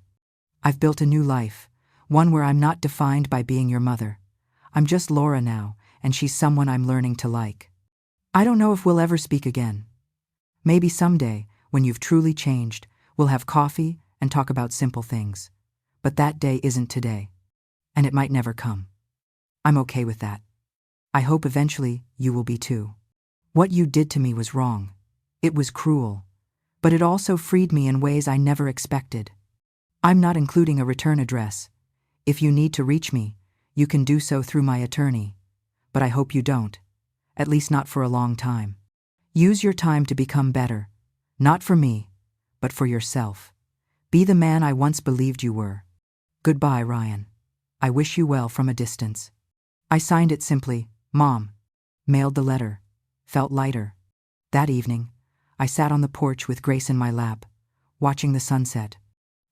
A: I've built a new life, one where I'm not defined by being your mother. I'm just Laura now, and she's someone I'm learning to like. I don't know if we'll ever speak again. Maybe someday, when you've truly changed, we'll have coffee and talk about simple things. But that day isn't today, and it might never come. I'm okay with that. I hope eventually you will be too. What you did to me was wrong. It was cruel. But it also freed me in ways I never expected. I'm not including a return address. If you need to reach me, you can do so through my attorney. But I hope you don't. At least not for a long time. Use your time to become better. Not for me, but for yourself. Be the man I once believed you were. Goodbye, Ryan. I wish you well from a distance. I signed it simply, Mom. Mailed the letter. Felt lighter. That evening, I sat on the porch with Grace in my lap, watching the sunset,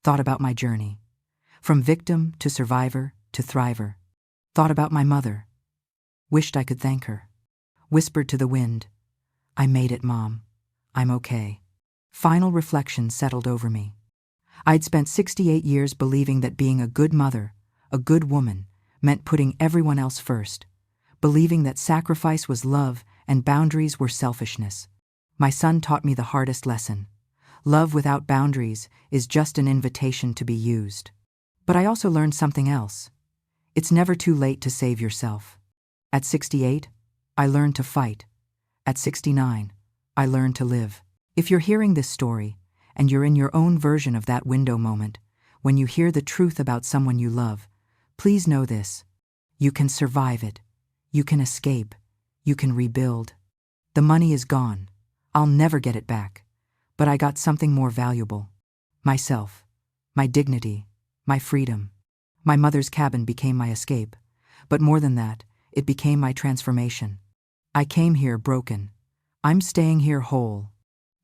A: thought about my journey, from victim to survivor to thriver, thought about my mother, wished I could thank her, whispered to the wind, I made it, Mom. I'm okay. Final reflection settled over me. I'd spent 68 years believing that being a good mother, a good woman, meant putting everyone else first, believing that sacrifice was love and boundaries were selfishness. My son taught me the hardest lesson. Love without boundaries is just an invitation to be used. But I also learned something else. It's never too late to save yourself. At 68, I learned to fight. At 69, I learned to live. If you're hearing this story, and you're in your own version of that window moment, when you hear the truth about someone you love, please know this. You can survive it. You can escape. You can rebuild. The money is gone. I'll never get it back. But I got something more valuable. Myself. My dignity. My freedom. My mother's cabin became my escape. But more than that, it became my transformation. I came here broken. I'm staying here whole.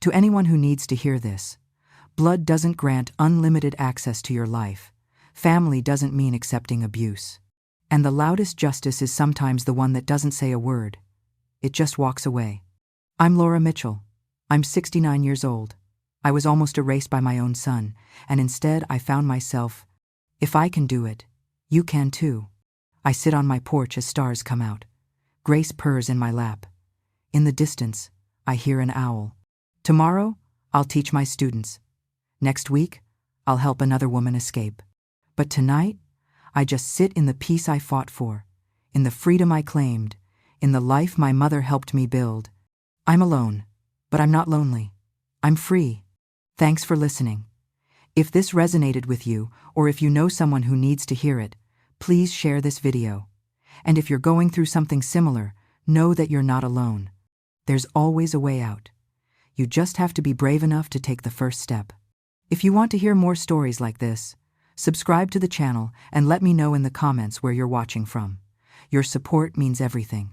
A: To anyone who needs to hear this, blood doesn't grant unlimited access to your life. Family doesn't mean accepting abuse. And the loudest justice is sometimes the one that doesn't say a word. It just walks away. I'm Laura Mitchell. I'm 69 years old. I was almost erased by my own son, and instead I found myself, if I can do it, you can too. I sit on my porch as stars come out. Grace purrs in my lap. In the distance, I hear an owl. Tomorrow, I'll teach my students. Next week, I'll help another woman escape. But tonight, I just sit in the peace I fought for, in the freedom I claimed, in the life my mother helped me build. I'm alone, but I'm not lonely. I'm free. Thanks for listening. If this resonated with you, or if you know someone who needs to hear it, please share this video. And if you're going through something similar, know that you're not alone. There's always a way out. You just have to be brave enough to take the first step. If you want to hear more stories like this, subscribe to the channel and let me know in the comments where you're watching from. Your support means everything.